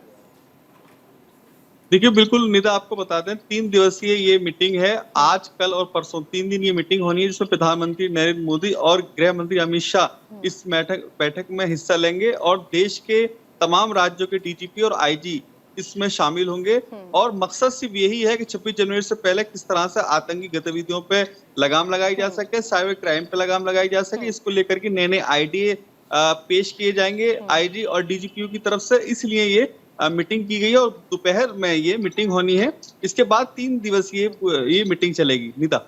देखिए, बिल्कुल निदा, आपको बता दें 3 दिवसीय ये मीटिंग है। आज, कल और परसों 3 दिन ये मीटिंग होनी है, जिसमें प्रधानमंत्री नरेंद्र मोदी और गृह मंत्री अमित शाह इस बैठक में हिस्सा लेंगे, और देश के तमाम राज्यों के डीजीपी और आईजी इसमें शामिल होंगे। और मकसद सिर्फ यही है कि 26 जनवरी से पहले किस तरह से आतंकी गतिविधियों पे लगाम लगाई जा सके, साइबर क्राइम पे लगाम लगाई जा सके, इसको लेकर के नए नए आइडिया पेश किए जाएंगे आईजी और डीजीपीओ की तरफ से। इसलिए ये मीटिंग की गई है और दोपहर में ये मीटिंग होनी है। इसके बाद 3 दिवसीय ये मीटिंग चलेगी निदा।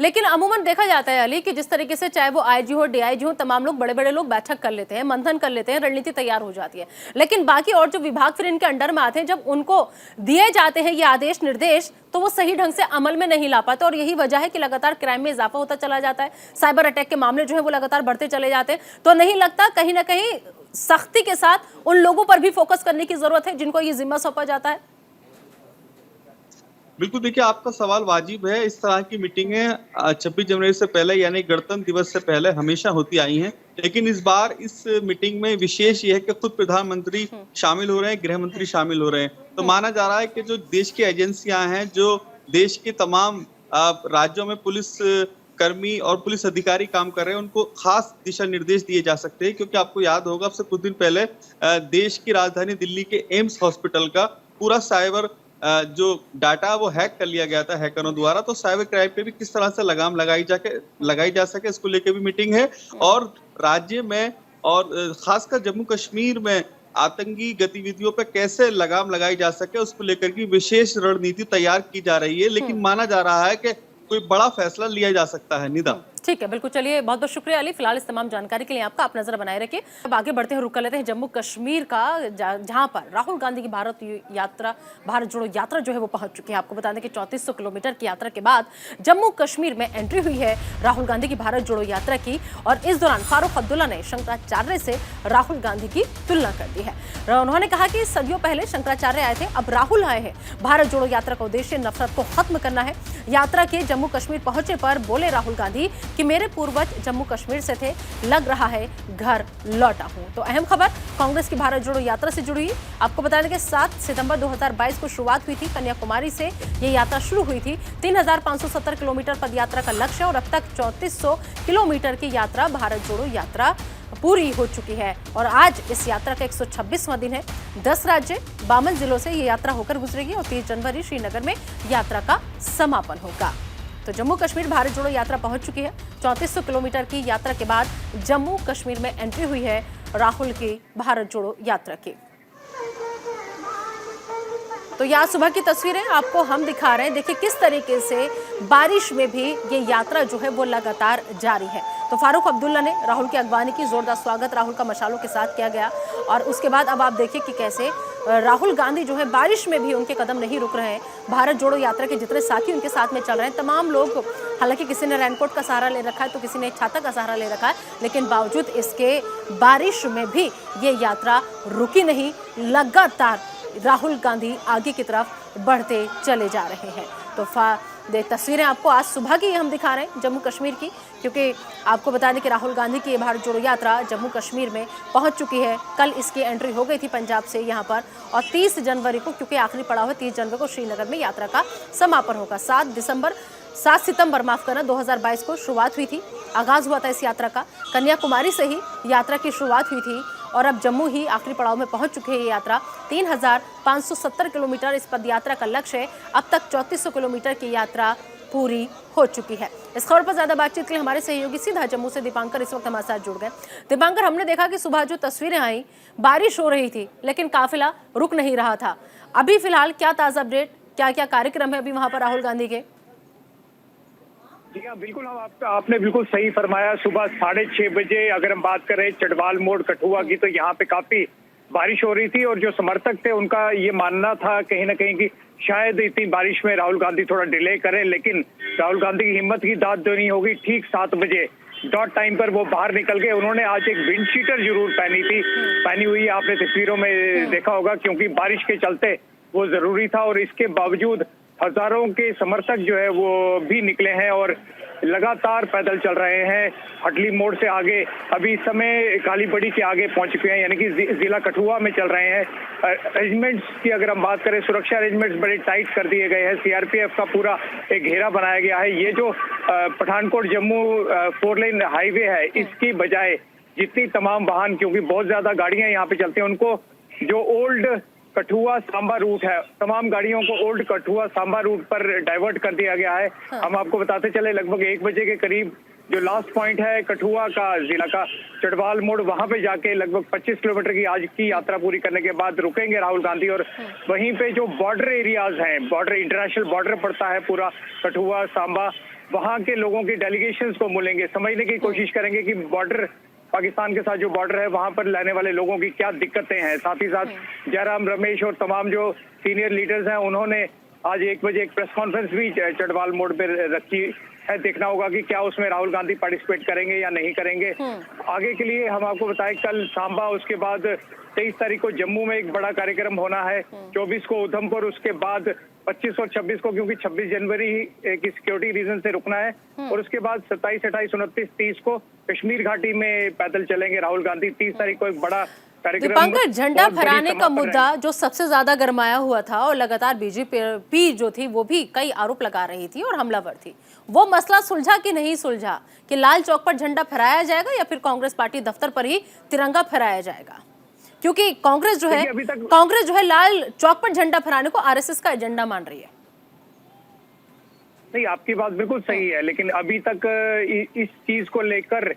लेकिन अमूमन देखा जाता है अली कि जिस तरीके से चाहे वो आईजी हो, डीआईजी हो, तमाम लोग बड़े बड़े लोग बैठक कर लेते हैं, मंथन कर लेते हैं, रणनीति तैयार हो जाती है, लेकिन बाकी और जो विभाग फिर इनके अंडर में आते हैं, जब उनको दिए जाते हैं ये आदेश निर्देश तो वो सही ढंग से अमल में नहीं ला पाते, और यही वजह है कि लगातार क्राइम में इजाफा होता चला जाता है, साइबर अटैक के मामले जो है वो लगातार बढ़ते चले जाते हैं। तो नहीं लगता कहीं ना कहीं सख्ती के साथ उन लोगों पर भी फोकस करने की जरूरत है जिनको ये जिम्मा सौंपा जाता है? बिल्कुल, देखिए, आपका सवाल वाजिब है। इस तरह की मीटिंगें 26 जनवरी से पहले यानी गणतंत्र दिवस से पहले हमेशा होती आई हैं, लेकिन इस बार इस मीटिंग में विशेष ये है कि खुद प्रधानमंत्री शामिल हो रहे हैं, गृह मंत्री शामिल हो रहे हैं। तो माना जा रहा है कि जो देश की एजेंसियां हैं, जो देश के तमाम राज्यों में पुलिस कर्मी और पुलिस अधिकारी काम कर रहे हैं, उनको खास दिशा निर्देश दिए जा सकते हैं। क्योंकि आपको याद होगा, अब से कुछ दिन पहले देश की राजधानी दिल्ली के एम्स हॉस्पिटल का पूरा साइबर जो डाटा वो हैक कर लिया गया था हैकरों द्वारा। तो साइबर क्राइम पे भी किस तरह से लगाम लगाई जा सके, इसको लेकर भी मीटिंग है। और राज्य में और खासकर जम्मू कश्मीर में आतंकी गतिविधियों पे कैसे लगाम लगाई जा सके, उसको लेकर की विशेष रणनीति तैयार की जा रही है। लेकिन माना जा रहा है कि कोई बड़ा फैसला लिया जा सकता है निदा। ठीक है, बिल्कुल। चलिए, बहुत बहुत शुक्रिया अली, फिलहाल इस तमाम जानकारी के लिए आपका। आप नजर बनाए रखिए। अब आगे बढ़ते हैं, रुक कर लेते हैं जम्मू कश्मीर का, जहां पर राहुल गांधी की भारत जोड़ो यात्रा जो है वो पहुंच चुकी है। आपको बता दें कि 3400 किलोमीटर की यात्रा के बाद जम्मू कश्मीर में एंट्री हुई है राहुल गांधी की भारत जोड़ो यात्रा की, और इस दौरान फारूक अब्दुल्ला ने शंकराचार्य से राहुल गांधी की तुलना कर दी है। उन्होंने कहा कि सदियों पहले शंकराचार्य आए थे, अब राहुल आए हैं। भारत जोड़ो यात्रा का उद्देश्य नफरत को खत्म करना है। यात्रा के जम्मू कश्मीर पहुंचे पर बोले राहुल गांधी कि मेरे पूर्वज जम्मू कश्मीर से थे, लग रहा है घर लौटा हूं। तो अहम खबर कांग्रेस की भारत जोड़ो यात्रा से जुड़ी। आपको बता दें कि 7 सितंबर 2022 को शुरुआत हुई थी, कन्याकुमारी से ये यात्रा शुरू हुई थी। 3570 किलोमीटर पदयात्रा का लक्ष्य, और अब तक 3400 किलोमीटर की यात्रा भारत जोड़ो यात्रा पूरी हो चुकी है। और आज इस यात्रा का 126वां दिन है। 10 राज्य 52 जिलों से ये यात्रा होकर गुजरेगी, और 30 जनवरी श्रीनगर में यात्रा का समापन होगा। तो जम्मू कश्मीर भारत जोड़ो यात्रा पहुंच चुकी है। 3400 किलोमीटर की यात्रा के बाद जम्मू कश्मीर में एंट्री हुई है राहुल की भारत जोड़ो यात्रा की। तो यहाँ सुबह की तस्वीरें आपको हम दिखा रहे हैं। देखिए किस तरीके से बारिश में भी ये यात्रा जो है वो लगातार जारी है। तो फारूक अब्दुल्ला ने राहुल की अगवानी की, जोरदार स्वागत राहुल का मशालों के साथ किया गया, और उसके बाद अब आप देखिए कि कैसे राहुल गांधी जो है बारिश में भी उनके कदम नहीं रुक रहे हैं। भारत जोड़ो यात्रा के जितने साथी उनके साथ में चल रहे हैं, तमाम लोग, हालांकि किसी ने रेनकोट का सहारा ले रखा है तो किसी ने छाता का सहारा ले रखा है, लेकिन बावजूद इसके बारिश में भी ये यात्रा रुकी नहीं। लगातार राहुल गांधी आगे की तरफ बढ़ते चले जा रहे हैं। तो तस्वीरें आपको आज सुबह की हम दिखा रहे हैं जम्मू कश्मीर की, क्योंकि आपको बता दें कि राहुल गांधी की ये भारत जोड़ो यात्रा जम्मू कश्मीर में पहुंच चुकी है। कल इसकी एंट्री हो गई थी पंजाब से यहाँ पर, और 30 जनवरी को, क्योंकि आखिरी पड़ाव है 30 जनवरी को श्रीनगर में यात्रा का समापन होगा। 7 सितंबर 2022 को शुरुआत हुई थी, आगाज हुआ था इस यात्रा का। कन्याकुमारी से ही यात्रा की शुरुआत हुई थी और अब जम्मू ही आखिरी पड़ाव में पहुंच चुकी है ये यात्रा। 3570 किलोमीटर इस पद यात्रा का लक्ष्य है। अब तक 3400 किलोमीटर की यात्रा पूरी हो चुकी है। इस खबर पर ज्यादा बातचीत के लिए हमारे सहयोगी सीधा जम्मू से दीपांकर इस वक्त हमारे साथ जुड़ गए। दीपांकर, हमने देखा कि सुबह जो तस्वीरें आई, बारिश हो रही थी लेकिन काफिला रुक नहीं रहा था। अभी फिलहाल क्या ताजा अपडेट, क्या क्या कार्यक्रम है अभी वहां पर राहुल गांधी के? जी हाँ, बिल्कुल। आपने बिल्कुल सही फरमाया। सुबह 6:30 बजे अगर हम बात करें चटवाल मोड़ कठुआ की, तो यहाँ पे काफी बारिश हो रही थी और जो समर्थक थे उनका ये मानना था कहीं ना कहीं कि शायद इतनी बारिश में राहुल गांधी थोड़ा डिले करें, लेकिन राहुल गांधी की हिम्मत की दाद तो नहीं होगी। ठीक 7 बजे डॉट टाइम पर वो बाहर निकल गए। उन्होंने आज एक विंड शीटर जरूर पहनी हुई है, आपने तस्वीरों में देखा होगा, क्योंकि बारिश के चलते वो जरूरी था। और इसके बावजूद हजारों के समर्थक जो है वो भी निकले हैं और लगातार पैदल चल रहे हैं। हटली मोड़ से आगे अभी इस समय काली बड़ी के आगे पहुंच चुके हैं, यानी कि जिला कठुआ में चल रहे हैं। अरेंजमेंट्स की अगर हम बात करें, सुरक्षा अरेंजमेंट्स बड़े टाइट कर दिए गए हैं। सीआरपीएफ का पूरा एक घेरा बनाया गया है। ये जो पठानकोट जम्मू 4 लेन हाईवे है, इसकी बजाय जितनी तमाम वाहन, क्योंकि बहुत ज्यादा गाड़ियां यहाँ पे चलती हैं, उनको जो ओल्ड कठुआ सांबा रूट है, तमाम गाड़ियों को ओल्ड कठुआ सांबा रूट पर डाइवर्ट कर दिया गया है। हम आपको बताते चले, लगभग 1 बजे के करीब जो लास्ट पॉइंट है कठुआ का जिला का चटवाल मोड़, वहां पे जाके लगभग 25 किलोमीटर की आज की यात्रा पूरी करने के बाद रुकेंगे राहुल गांधी। और वहीं पे जो बॉर्डर एरियाज हैं, बॉर्डर इंटरनेशनल बॉर्डर पड़ता है पूरा कठुआ सांबा, वहां के लोगों की डेलीगेशंस को मिलेंगे, समझने की कोशिश करेंगे कि बॉर्डर पाकिस्तान के साथ जो बॉर्डर है वहां पर रहने वाले लोगों की क्या दिक्कतें हैं। साथ ही साथ जयराम रमेश और तमाम जो सीनियर लीडर्स हैं, उन्होंने आज 1 बजे एक प्रेस कॉन्फ्रेंस भी चटवाल मोड़ पर रखी है। देखना होगा कि क्या उसमें राहुल गांधी पार्टिसिपेट करेंगे या नहीं करेंगे। आगे के लिए हम आपको बताएं, कल सांबा, उसके बाद 23 तारीख को जम्मू में एक बड़ा कार्यक्रम होना है, 24 को उधमपुर, उसके बाद 25 और 26 को, क्योंकि 26 जनवरी की सिक्योरिटी रीजन से रुकना है, और उसके बाद 27, 28, 29, 30 को कश्मीर घाटी में पैदल चलेंगे राहुल गांधी। 30 तारीख को एक बड़ा कार्यक्रम। दीपांकर, झंडा फहराने का मुद्दा जो सबसे ज्यादा गरमाया हुआ था, और लगातार बीजेपी जो थी वो भी कई आरोप लगा रही थी और हमलावर थी, वो मसला सुलझा कि नहीं सुलझा? कि लाल चौक पर झंडा फहराया जाएगा या फिर कांग्रेस पार्टी दफ्तर पर ही तिरंगा फहराया जाएगा? क्योंकि कांग्रेस जो है लाल चौक पर झंडा फहराने को आरएसएस का एजेंडा मान रही है। नहीं, आपकी बात बिल्कुल सही है, लेकिन अभी तक इस चीज को लेकर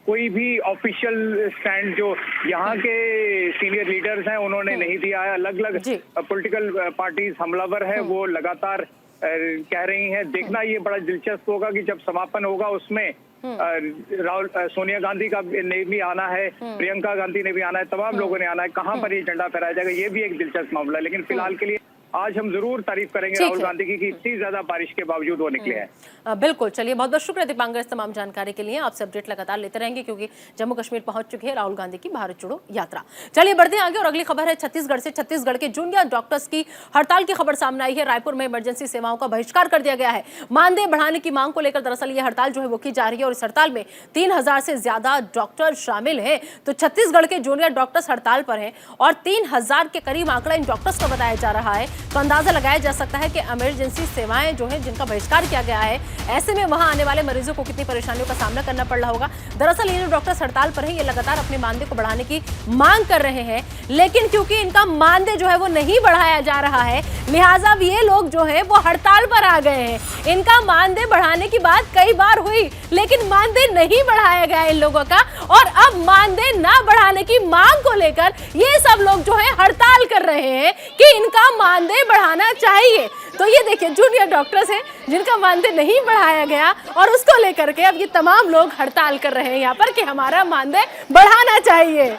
कोई भी ऑफिशियल स्टैंड जो यहाँ के सीनियर लीडर्स हैं उन्होंने नहीं दिया है। अलग अलग पॉलिटिकल पार्टीज हमलावर है, वो लगातार कह रही हैं। देखना ये बड़ा दिलचस्प होगा कि जब समापन होगा उसमें राहुल, सोनिया गांधी का ने भी आना है, प्रियंका गांधी ने भी आना है, तमाम लोगों ने आना है। कहाँ पर ये झंडा फहराया जाएगा, ये भी एक दिलचस्प मामला है। लेकिन फिलहाल के लिए आज हम जरूर तारीफ करेंगे राहुल गांधी की कि इतनी ज्यादा बारिश के बावजूद वो निकले हैं। बिल्कुल, चलिए बहुत बहुत शुक्रिया दीपांकर इस तमाम जानकारी के लिए। आपसे अपडेट लगातार लेते रहेंगे, क्योंकि जम्मू कश्मीर पहुंच चुकी है राहुल गांधी की भारत जोड़ो यात्रा। चलिए बढ़ते हैं आगे, और अगली खबर है छत्तीसगढ़ से। छत्तीसगढ़ के जूनियर डॉक्टर्स की हड़ताल की खबर सामने आई है। रायपुर में इमरजेंसी सेवाओं का बहिष्कार कर दिया गया है। मानदेय बढ़ाने की मांग को लेकर दरअसल ये हड़ताल जो है वो की जा रही है, और इस हड़ताल में 3000 से ज्यादा डॉक्टर शामिल हैं। तो छत्तीसगढ़ के जूनियर डॉक्टर्स हड़ताल पर हैं और 3000 के करीब आंकड़ा इन डॉक्टर्स का बताया जा रहा है। तो अंदाजा लगाया जा सकता है कि इमरजेंसी सेवाएं जो है जिनका बहिष्कार किया गया है, ऐसे में वहां आने वाले मरीजों को कितनी परेशानियों का सामना करना पड़ रहा होगा। दरअसल ये जो डॉक्टर्स हड़ताल पर हैं, ये लगातार अपने मानदेय को बढ़ाने की मांग कर रहे हैं, लेकिन क्योंकि इनका मानदेय जो है वो नहीं बढ़ाया जा रहा है, लिहाजा ये लोग जो है वो हड़ताल पर आ गए हैं। इनका मानदेय बढ़ाने की बात कई बार हुई, लेकिन मानदेय नहीं बढ़ाया गया इन लोगों का, और अब मानदेय ना बढ़ाने की मांग को लेकर ये सब लोग जो है हड़ताल कर रहे हैं कि इनका मानदेय बढ़ाना चाहिए। तो ये देखिए, जूनियर डॉक्टर्स हैं जिनका मानदेय नहीं बढ़ाया गया, और उसको लेकर के अब ये तमाम लोग हड़ताल कर रहे हैं यहाँ पर कि हमारा मानदेय बढ़ाना चाहिए।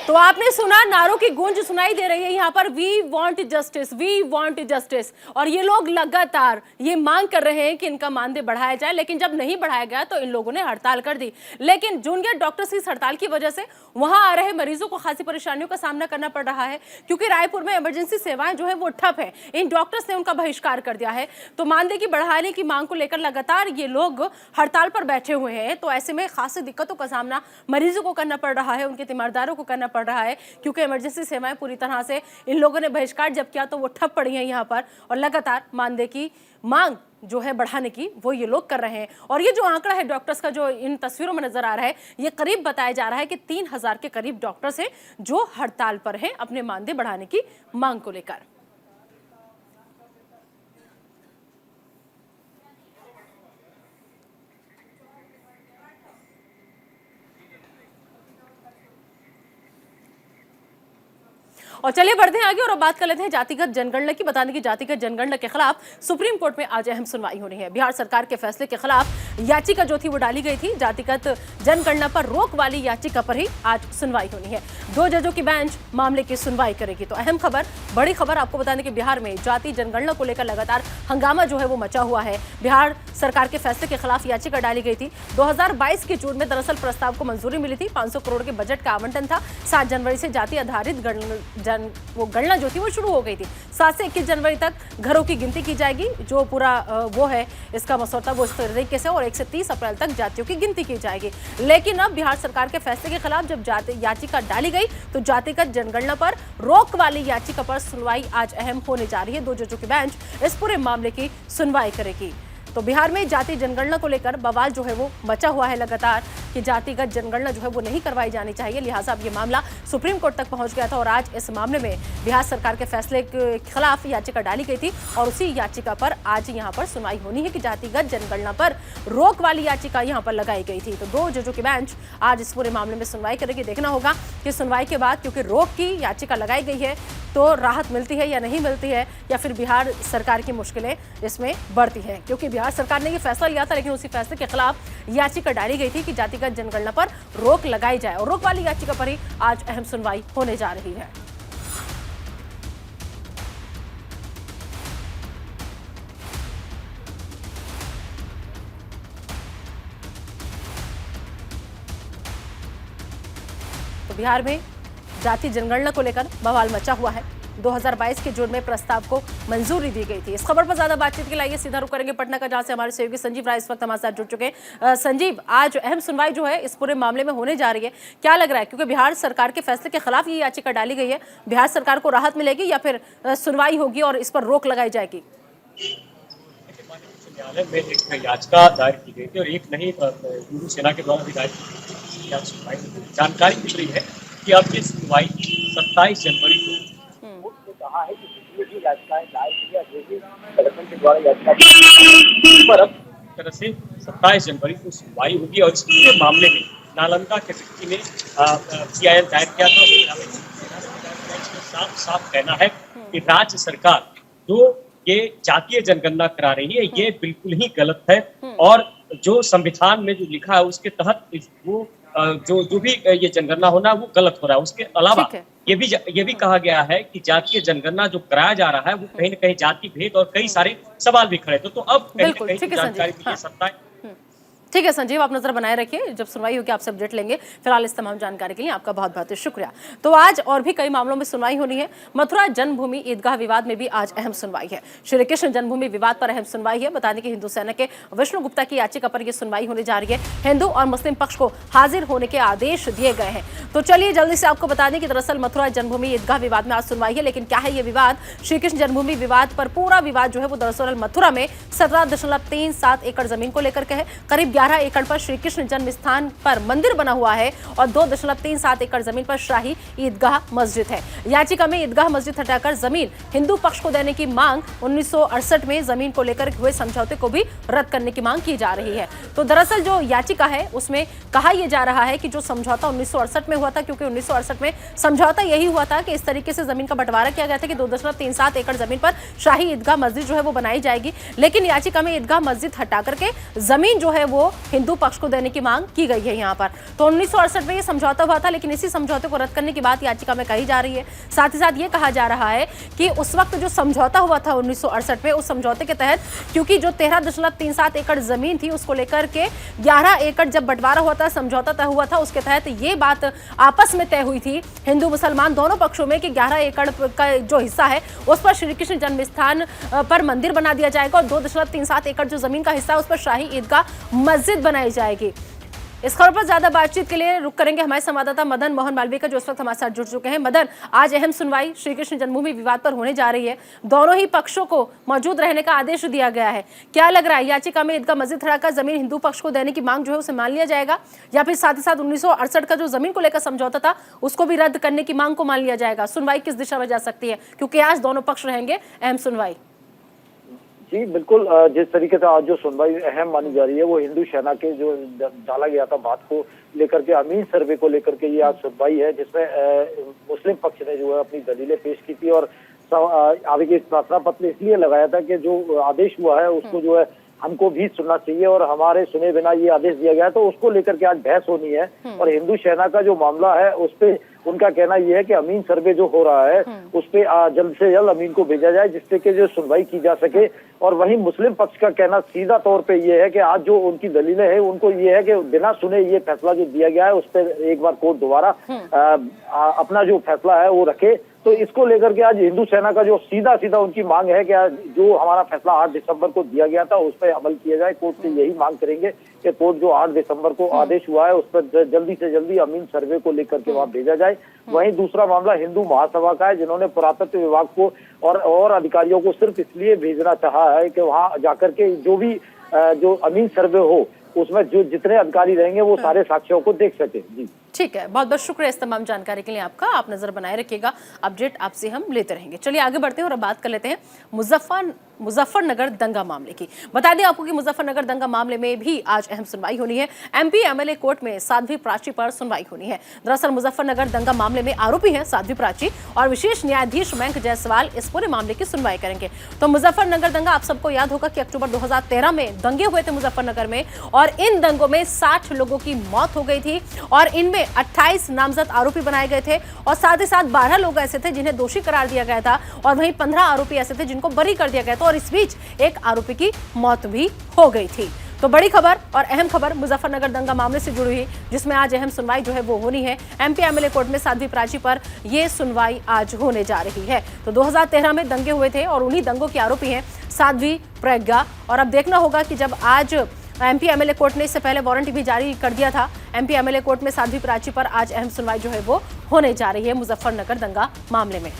तो आपने सुना, नारों की गूंज सुनाई दे रही है यहाँ पर, we want justice, we want justice. और ये लोग लगातार ये मांग कर रहे हैं कि इनका मानदेय बढ़ाया जाए, लेकिन जब नहीं बढ़ाया गया तो इन लोगों ने हड़ताल कर दी। लेकिन जूनियर डॉक्टर्स की इस हड़ताल की वजह से वहां आ रहे मरीजों को खासी परेशानियों का सामना करना पड़ रहा है, क्योंकि रायपुर में इमरजेंसी सेवाएं जो है वो ठप है। इन डॉक्टर्स ने उनका बहिष्कार कर दिया है। तो मानदेय की बढ़ाने की मांग को लेकर लगातार ये लोग हड़ताल पर बैठे हुए हैं। तो ऐसे में खासी दिक्कतों का सामना मरीजों को करना पड़ रहा है, उनके तीमारदारों को करना पड़ रहा है, क्योंकि इमरजेंसी सेवाएं पूरी तरह से इन लोगों ने बहिष्कार जब किया तो वो ठप पड़ी हैं यहाँ पर। और लगातार मानदेय की मांग जो है बढ़ाने की वो ये लोग कर रहे हैं। और ये जो आंकड़ा है डॉक्टर्स का जो इन तस्वीरों में नजर आ रहा है, ये करीब बताया जा रहा है कि 3000 के करीब डॉक्टर्स हैं जो हड़ताल पर हैं अपने मानदेय बढ़ाने की मांग को लेकर। और चलिए बढ़ते हैं आगे और अब बात कर लेते हैं जातिगत जनगणना की। बता दें कि जातिगत जनगणना के खिलाफ सुप्रीम कोर्ट में आज अहम सुनवाई होनी है। बिहार सरकार के फैसले के खिलाफ याचिका जो थी वो डाली गई थी। जातिगत जनगणना पर रोक वाली याचिका पर ही आज सुनवाई होनी है। 2 जजों की बेंच मामले की सुनवाई करेगी। तो अहम खबर, बड़ी खबर आपको बता दें कि बिहार में जाति जनगणना को लेकर लगातार हंगामा जो है वो मचा हुआ है। बिहार सरकार के फैसले के खिलाफ याचिका डाली गई थी। 2022 के जून में दरअसल प्रस्ताव को मंजूरी मिली थी। 500 करोड़ के बजट का आवंटन था। 7 जनवरी से जाति आधारित गणना जो थी वो शुरू हो गई थी। 7 से 21 जनवरी तक घरों की गिनती की जाएगी। जो पूरा वो है इसका मसौदा वो इस तरीके से, और 1 से 30 अप्रैल तक जातियों की गिनती की जाएगी। लेकिन अब बिहार सरकार के फैसले के खिलाफ जब याचिका डाली गई तो जातिगत जनगणना पर रोक वाली याचिका पर सुनवाई आज अहम होने जा रही है। 2 जजों की बेंच इस पूरे मामले की सुनवाई करेगी। तो बिहार में जाति जनगणना को लेकर बवाल जो है वो मचा हुआ है लगातार कि जातिगत जनगणना जो है वो नहीं करवाई जानी चाहिए। लिहाजा अब ये मामला सुप्रीम कोर्ट तक पहुंच गया था और आज इस मामले में बिहार सरकार के फैसले के खिलाफ याचिका डाली गई थी और उसी याचिका पर आज यहाँ पर सुनवाई होनी है कि जातिगत जनगणना पर रोक वाली याचिका यहाँ पर लगाई गई थी। तो 2 जजों की बेंच आज इस पूरे मामले में सुनवाई करेगी। देखना होगा कि सुनवाई के बाद, क्योंकि रोक की याचिका लगाई गई है, तो राहत मिलती है या नहीं मिलती है, या फिर बिहार सरकार की मुश्किलें इसमें बढ़ती हैं। क्योंकि बिहार सरकार ने ये फैसला लिया था, लेकिन उसी फैसले के खिलाफ याचिका डाली गई थी कि जातिगत जनगणना पर रोक लगाई जाए और रोक वाली याचिका पर ही आज अहम सुनवाई होने जा रही है। तो बिहार में जाति जनगणना को लेकर बवाल मचा हुआ है। 2022 के जून में प्रस्ताव को मंजूरी दी गई थी। इस खबर पर ज्यादा बातचीत के लिए सीधा रुख करेंगे पटना का, जहां से हमारे सहयोगी संजीव राय इस वक्त हमारे साथ जुड़ चुके हैं। संजीव, आज अहम सुनवाई जो है इस पूरे मामले में होने जा रही है, क्या लग रहा है? क्योंकि बिहार सरकार के फैसले के खिलाफ ये याचिका डाली गई है, बिहार सरकार को राहत मिलेगी या फिर सुनवाई होगी और इस पर रोक लगाई जाएगी? न्यायालय में एक याचिका दायर की गई थी और एक नहीं, हिंदू सेना के द्वारा भी दायर की गई सुनवाई। जानकारी मिल रही है कि अब ये सुनवाई 27 जनवरी को कहा है कि जितनी भी याचिकाएं दायर की या जो भी संगठन के द्वारा याचिका पर अब तरह से 27 जनवरी को सुनवाई होगी। और इस पूरे मामले में नालंदा के व्यक्ति ने CIL दायर किया था। साफ साफ कहना है कि राज्य सरकार जो ये जातीय जनगणना करा रही है ये बिल्कुल ही गलत है, और जो संविधान में जो लिखा है उसके तहत वो जो भी ये जनगणना होना है वो गलत हो रहा है। उसके अलावा ये भी कहा गया है कि जातीय जनगणना जो कराया जा रहा है वो कहीं न कहीं जाति भेद और कई सारे सवाल भी खड़े थे। तो अब कहीं न कहीं जानकारी मिली है। ठीक है संजीव, आप नजर बनाए रखिए, जब सुनवाई होगी आपसे अपडेट लेंगे। फिलहाल इस तमाम जानकारी के लिए आपका बहुत बहुत शुक्रिया। तो आज और भी कई मामलों में सुनवाई होनी है। मथुरा जन्मभूमि ईदगाह विवाद में भी आज अहम सुनवाई है। श्री कृष्ण जन्मभूमि विवाद पर अहम सुनवाई है। बता दें कि हिंदू सेना के विष्णु गुप्ता की याचिका पर यह सुनवाई होने जा रही है। हिंदू और मुस्लिम पक्ष को हाजिर होने के आदेश दिए गए हैं। तो चलिए जल्दी से आपको बता दें कि दरअसल मथुरा जन्मभूमि ईदगाह विवाद में आज सुनवाई है। लेकिन क्या है ये विवाद? श्री कृष्ण जन्मभूमि विवाद पर पूरा विवाद जो है वो दरअसल मथुरा में 17.37 एकड़ जमीन को लेकर के है। करीब 11 एकड़ पर श्री कृष्ण जन्म स्थान पर मंदिर बना हुआ है और 2.37 एकड़ जमीन पर शाही ईदगाह मस्जिद है। याचिका में ईदगाह मस्जिद हटाकर जमीन हिंदू पक्ष को देने की मांग, 1968 में जमीन को लेकर हुए समझौते को भी रद्द करने की मांग की जा रही है। तो दरअसल जो याचिका है उसमें कहा यह जा रहा है कि जो समझौता 1968 में हुआ था, क्योंकि 1968 में समझौता यही हुआ था कि इस तरीके से जमीन का बंटवारा किया गया था कि 2.37 एकड़ जमीन पर शाही ईदगाह मस्जिद जो है वो बनाई जाएगी। लेकिन याचिका में ईदगाह मस्जिद हटा करके जमीन जो है वो हिंदू पक्ष को देने की मांग की गई है यहाँ पर। तो 1968 में ये समझौता हुआ था, लेकिन इसी समझौते को रद्द करने की बात याचिका में कही जा रही है। साथ ही साथ ये कहा जा रहा है कि उस वक्त जो समझौता हुआ था 1968 में, उस समझौते के तहत क्योंकि जो 13.37 एकड़ जमीन थी उसको लेकर के 11 एकड़ जब बंटवारा हुआ था, समझौता तय हुआ था, उसके तहत ये बात आपस में तय हुई थी हिंदू मुसलमान दोनों पक्षों में कि 11 एकड़ का जो हिस्सा है उस पर श्री कृष्ण जन्म स्थान पर मंदिर बना दिया जाएगा और 2.37 एकड़ जो जमीन का हिस्सा है उस पर शाही ईदगाह मस्जिद बनाई जाएगी। इस खबर पर ज्यादा बातचीत के लिए रुक करेंगे हमारे संवाददाता मदन मोहन मालवीय का, जो इस वक्त हमारे साथ जुड़ चुके हैं। मदन, आज अहम सुनवाई श्री कृष्ण जन्मभूमि विवाद पर होने जा रही है, दोनों ही पक्षों को मौजूद रहने का आदेश दिया गया है। क्या लग रहा है, याचिका में ईदगाह मस्जिद हटाकर जमीन हिंदू पक्ष को देने की मांग जो है उसे मान लिया जाएगा, या फिर साथ ही साथ 1968 का जो जमीन को लेकर समझौता था उसको भी रद्द करने की मांग को मान लिया जाएगा? सुनवाई किस दिशा में जा सकती है, क्योंकि आज दोनों पक्ष रहेंगे अहम सुनवाई? जी बिल्कुल, जिस तरीके से आज जो सुनवाई अहम मानी जा रही है वो हिंदू सेना के जो डाला गया था बात को लेकर के, अमीन सर्वे को लेकर के ये आज सुनवाई है, जिसमें मुस्लिम पक्ष ने जो है अपनी दलीलें पेश की थी और आगे प्रार्थना पत्र इसलिए लगाया था कि जो आदेश हुआ है उसको जो है हमको भी सुनना चाहिए और हमारे सुने बिना ये आदेश दिया गया, तो उसको लेकर के आज बहस होनी है। और हिंदू सेना का जो मामला है उस पे उनका कहना यह है कि अमीन सर्वे जो हो रहा है उस पे जल्द से जल्द अमीन को भेजा जाए जिससे कि जो सुनवाई की जा सके। और वहीं मुस्लिम पक्ष का कहना सीधा तौर पे ये है कि आज जो उनकी दलीलें हैं उनको ये है कि बिना सुने ये फैसला जो दिया गया है उस पर एक बार कोर्ट दोबारा अपना जो फैसला है वो रखे। तो इसको लेकर के आज हिंदू सेना का जो सीधा उनकी मांग है कि आज जो हमारा फैसला 8 दिसंबर को दिया गया था उस पर अमल किया जाए। कोर्ट से यही मांग करेंगे कि कोर्ट जो 8 दिसंबर को आदेश हुआ है उस पर जल्दी से जल्दी अमीन सर्वे को लेकर के वहां भेजा जाए। वहीं दूसरा मामला हिंदू महासभा का है, जिन्होंने पुरातत्व विभाग को और अधिकारियों को सिर्फ इसलिए भेजना चाहा है कि वहां जाकर के जो भी जो अमीन सर्वे हो उसमें जो जितने अधिकारी रहेंगे वो सारे साक्ष्यों को देख सके। जी ठीक है, बहुत बहुत शुक्रिया इस तमाम जानकारी के लिए आपका। आप नजर बनाए रखिएगा, अपडेट आपसे हम लेते रहेंगे। चलिए आगे बढ़ते हैं और अब बात कर लेते हैं मुजफ्फरनगर दंगा मामले की। बता दें आपको कि मुजफ्फरनगर दंगा मामले में भी आज अहम सुनवाई होनी है। एमपी एमएलए कोर्ट में साध्वी प्राची पर सुनवाई होनी है। दरअसल मुजफ्फरनगर दंगा मामले में आरोपी है साध्वी प्राची और विशेष न्यायाधीश मयंक जायसवाल इस पूरे मामले की सुनवाई करेंगे। तो मुजफ्फरनगर दंगा, आप सबको याद होगा कि अक्टूबर 2013 में दंगे हुए थे मुजफ्फरनगर में और इन दंगों में 60 लोगों की मौत हो गई थी और इनमें 28 नामजद आरोपी बनाए गए थे और साथ ही साथ 12 लोग ऐसे थे जिन्हें दोषी करार दिया गया था और वहीं 15 आरोपी ऐसे थे जिनको बरी कर दिया गया था और इस बीच एक आरोपी की मौत भी हो गई थी। तो बड़ी खबर और अहम खबर मुजफ्फरनगर दंगा मामले से जुड़ी हुई, जिसमें आज अहम सुनवाई जो है वो होनी है। एमपी एमएलए कोर्ट में साध्वी प्राची पर यह सुनवाई आज होने जा रही है। तो 2013 में दंगे हुए थे और उन्हीं दंगों के आरोपी हैं साध्वी प्रज्ञा। और अब देखना होगा कि जब आज एमपी एमएलए कोर्ट ने इससे पहले वारंट भी जारी कर दिया था, एमपी एमएलए कोर्ट में साध्वी प्राची पर आज अहम सुनवाई जो है वो होने जा रही है मुजफ्फरनगर दंगा मामले में।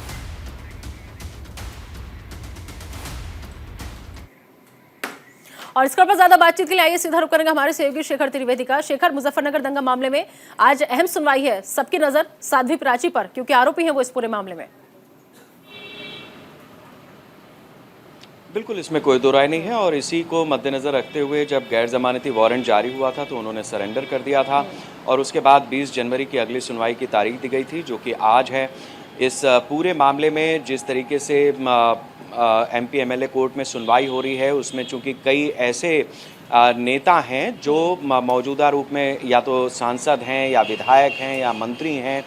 और इसके ऊपर ज्यादा बातचीत के लिए आइए सीधा रुक करेंगे हमारे सहयोगी शेखर त्रिवेदी का। शेखर, मुजफ्फरनगर दंगा मामले में आज अहम सुनवाई है, सबकी नजर साध्वी प्राची पर क्योंकि आरोपी है वो इस पूरे मामले में। बिल्कुल, इसमें कोई दो राय नहीं है और इसी को मद्देनज़र रखते हुए जब गैर ज़मानती वारंट जारी हुआ था तो उन्होंने सरेंडर कर दिया था और उसके बाद 20 जनवरी की अगली सुनवाई की तारीख दी गई थी, जो कि आज है। इस पूरे मामले में जिस तरीके से एमपी एमएलए कोर्ट में सुनवाई हो रही है उसमें चूँकि कई ऐसे नेता हैं जो मौजूदा रूप में या तो सांसद हैं या विधायक हैं या मंत्री हैं,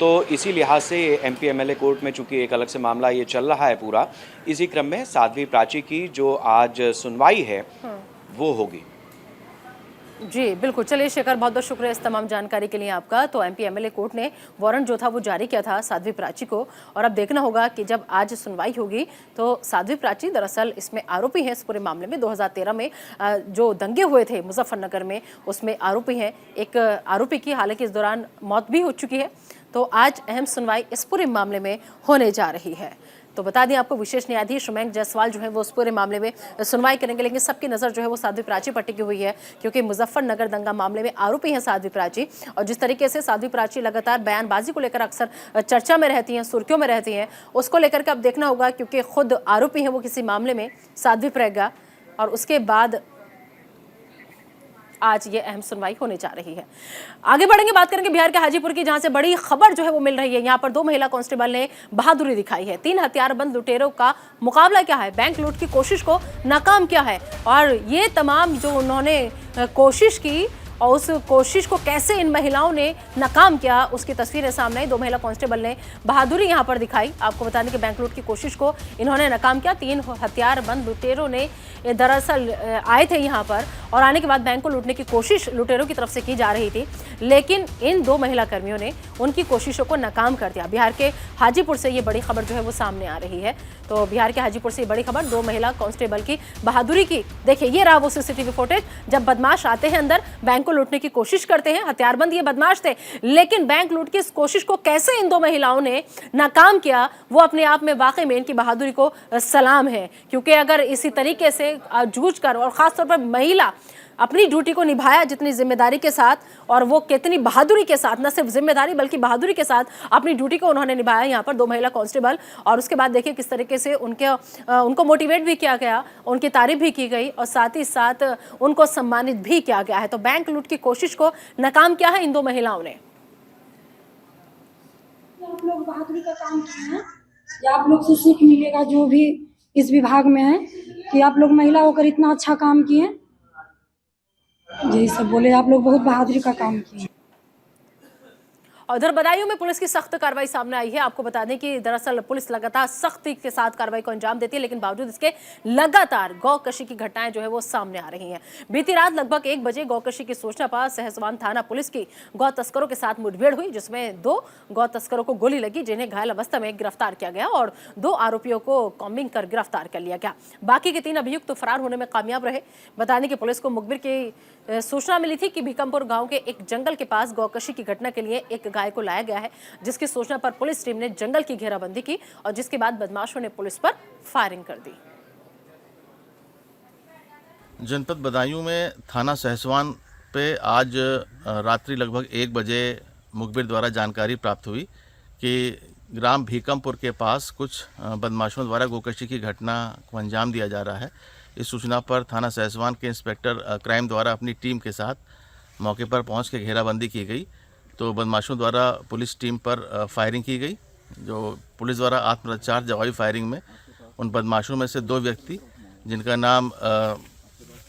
तो इसी लिहाज से एमपी एमएलए कोर्ट में चूंकि एक अलग से मामला ये चल रहा है पूरा, इसी क्रम में साध्वी प्राची की जो आज सुनवाई है वो होगी। जी बिल्कुल, चलिए शेखर, बहुत बहुत शुक्रिया इस तमाम जानकारी के लिए आपका। तो एमपी एमएलए कोर्ट ने वारंट जो था वो जारी किया था साध्वी प्राची को और अब देखना होगा कि जब आज सुनवाई होगी तो साध्वी प्राची दरअसल इसमें आरोपी है इस पूरे मामले में। 2013 में जो दंगे हुए थे मुजफ्फरनगर में उसमें आरोपी हैं। एक आरोपी की हालांकि इस दौरान मौत भी हो चुकी है। तो आज अहम सुनवाई इस पूरे मामले में होने जा रही है। तो बता दें आपको, विशेष न्यायाधीश मयंक जायसवाल जो है वो उस पूरे मामले में सुनवाई करेंगे, लेकिन सबकी नज़र जो है वो साध्वी प्राची पर टिकी हुई है क्योंकि मुजफ्फरनगर दंगा मामले में आरोपी हैं साध्वी प्राची। और जिस तरीके से साध्वी प्राची लगातार बयानबाजी को लेकर अक्सर चर्चा में रहती हैं, सुर्खियों में रहती हैं, उसको लेकर के अब देखना होगा क्योंकि खुद आरोपी हैं वो किसी मामले में साध्वी प्रज्ञा और उसके बाद आज ये अहम सुनवाई होने जा रही है। आगे बढ़ेंगे, बात करेंगे बिहार के हाजीपुर की, जहां से बड़ी खबर जो है वो मिल रही है। यहाँ पर 2 महिला कांस्टेबल ने बहादुरी दिखाई है। 3 हथियारबंद लुटेरों का मुकाबला क्या है, बैंक लूट की कोशिश को नाकाम किया है, और ये तमाम जो उन्होंने कोशिश की और उस कोशिश को कैसे इन महिलाओं ने नाकाम किया, उसकी तस्वीरें सामने आई। 2 महिला कांस्टेबल ने बहादुरी यहां पर दिखाई। आपको बता दें कि बैंक लूट की कोशिश को इन्होंने नाकाम किया। 3 हथियारबंद लुटेरों ने दरअसल आए थे यहां पर, और आने के बाद बैंक को लूटने की कोशिश लुटेरों की तरफ से की जा रही थी, लेकिन इन 2 महिला कर्मियों ने उनकी कोशिशों को नाकाम कर दिया। बिहार के हाजीपुर से ये बड़ी खबर जो है वो सामने आ रही है। तो बिहार के हाजीपुर से बड़ी खबर, 2 महिला कांस्टेबल की बहादुरी की। देखिए, ये रहा वो सीसीटीवी फुटेज, जब बदमाश आते हैं अंदर, बैंक को लूटने की कोशिश करते हैं। हथियारबंद ये बदमाश थे, लेकिन बैंक लूट की इस कोशिश को कैसे इन 2 महिलाओं ने नाकाम किया, वो अपने आप में वाकई में इनकी बहादुरी को सलाम है। क्योंकि अगर इसी तरीके से जूझ कर, और खासतौर पर महिला अपनी ड्यूटी को निभाया जितनी जिम्मेदारी के साथ, और वो कितनी बहादुरी के साथ, न सिर्फ जिम्मेदारी बल्कि बहादुरी के साथ अपनी ड्यूटी को उन्होंने निभाया यहाँ पर 2 महिला कांस्टेबल। और उसके बाद देखिए किस तरीके से उनको मोटिवेट भी किया गया, उनकी तारीफ भी की गई, और साथ ही साथ उनको सम्मानित भी किया गया है। तो बैंक लूट की कोशिश को नाकाम किया है इन 2 महिलाओं ने। आप लोग बहादुरी का काम किए हैं, या आप लोग से सीख मिलेगा जो भी इस विभाग में है, कि आप लोग महिला होकर इतना अच्छा काम किए। यही सब बोले, आप लोग बहुत बहादुरी का काम किए। और उधर बदायूं में पुलिस की सख्त कार्रवाई सामने आई है। आपको बता दें कि दरअसल पुलिस लगातार सख्ती के साथ कार्रवाई को अंजाम देती है, लेकिन बावजूद इसके लगातार गौकशी की घटनाएं जो है वो सामने आ रही हैं। बीती रात लगभग 1 बजे गौकशी की सूचना पर सहसवान थाना पुलिस की गौ तस्करों के साथ मुठभेड़ हुई, जिसमें 2 गौ तस्करों को गोली लगी, जिन्हें घायल अवस्था में गिरफ्तार किया गया, और 2 आरोपियों को कॉम्बिंग कर गिरफ्तार कर लिया गया। बाकी के 3 अभियुक्त तो फरार होने में कामयाब रहे। बता दें कि पुलिस को मुखबिर की सूचना मिली थी कि भीकमपुर गांव के एक जंगल के पास गौकशी की घटना के लिए एक गाय को लाया गया है, जिसकी सूचना पर पुलिस टीम ने जंगल की घेराबंदी की, और जिसके बाद बदमाशों ने पुलिस पर फायरिंग कर दी। जनपद बदायूं में थाना सहसवान पे आज रात्रि लगभग 1 बजे मुखबिर द्वारा जानकारी प्राप्त हुई कि ग्राम भीकमपुर के पास कुछ बदमाशों द्वारा गोकशी की घटना को अंजाम दिया जा रहा है। इस सूचना पर थाना सहसवान के इंस्पेक्टर क्राइम द्वारा अपनी टीम के साथ मौके पर पहुंच के घेराबंदी की गई। तो बदमाशों द्वारा पुलिस टीम पर फायरिंग की गई। जो पुलिस द्वारा आत्मरक्षा जवाबी फायरिंग में उन बदमाशों में से 2 व्यक्ति, जिनका नाम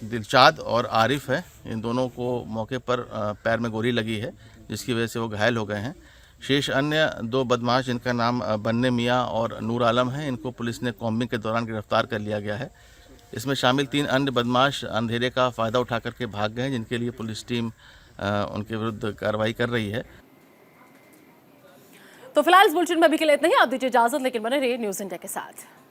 दिलशाद और आरिफ है, इन दोनों को मौके पर पैर में गोली लगी है, जिसकी वजह से वो घायल हो गए हैं। शेष अन्य 2 बदमाश, जिनका नाम बन्ने मियाँ और नूर आलम है, इनको पुलिस ने कॉम्बिंग के दौरान गिरफ्तार कर लिया गया है। इसमें शामिल 3 अन्य बदमाश अंधेरे का फ़ायदा उठा करके भाग गए हैं, जिनके लिए पुलिस टीम उनके विरुद्ध कार्रवाई कर रही है। तो फिलहाल इस बुलेटिन में अभी के लिए इतना ही। आप दीजिए इजाजत, लेकिन बने रहिए न्यूज़ इंडिया के साथ।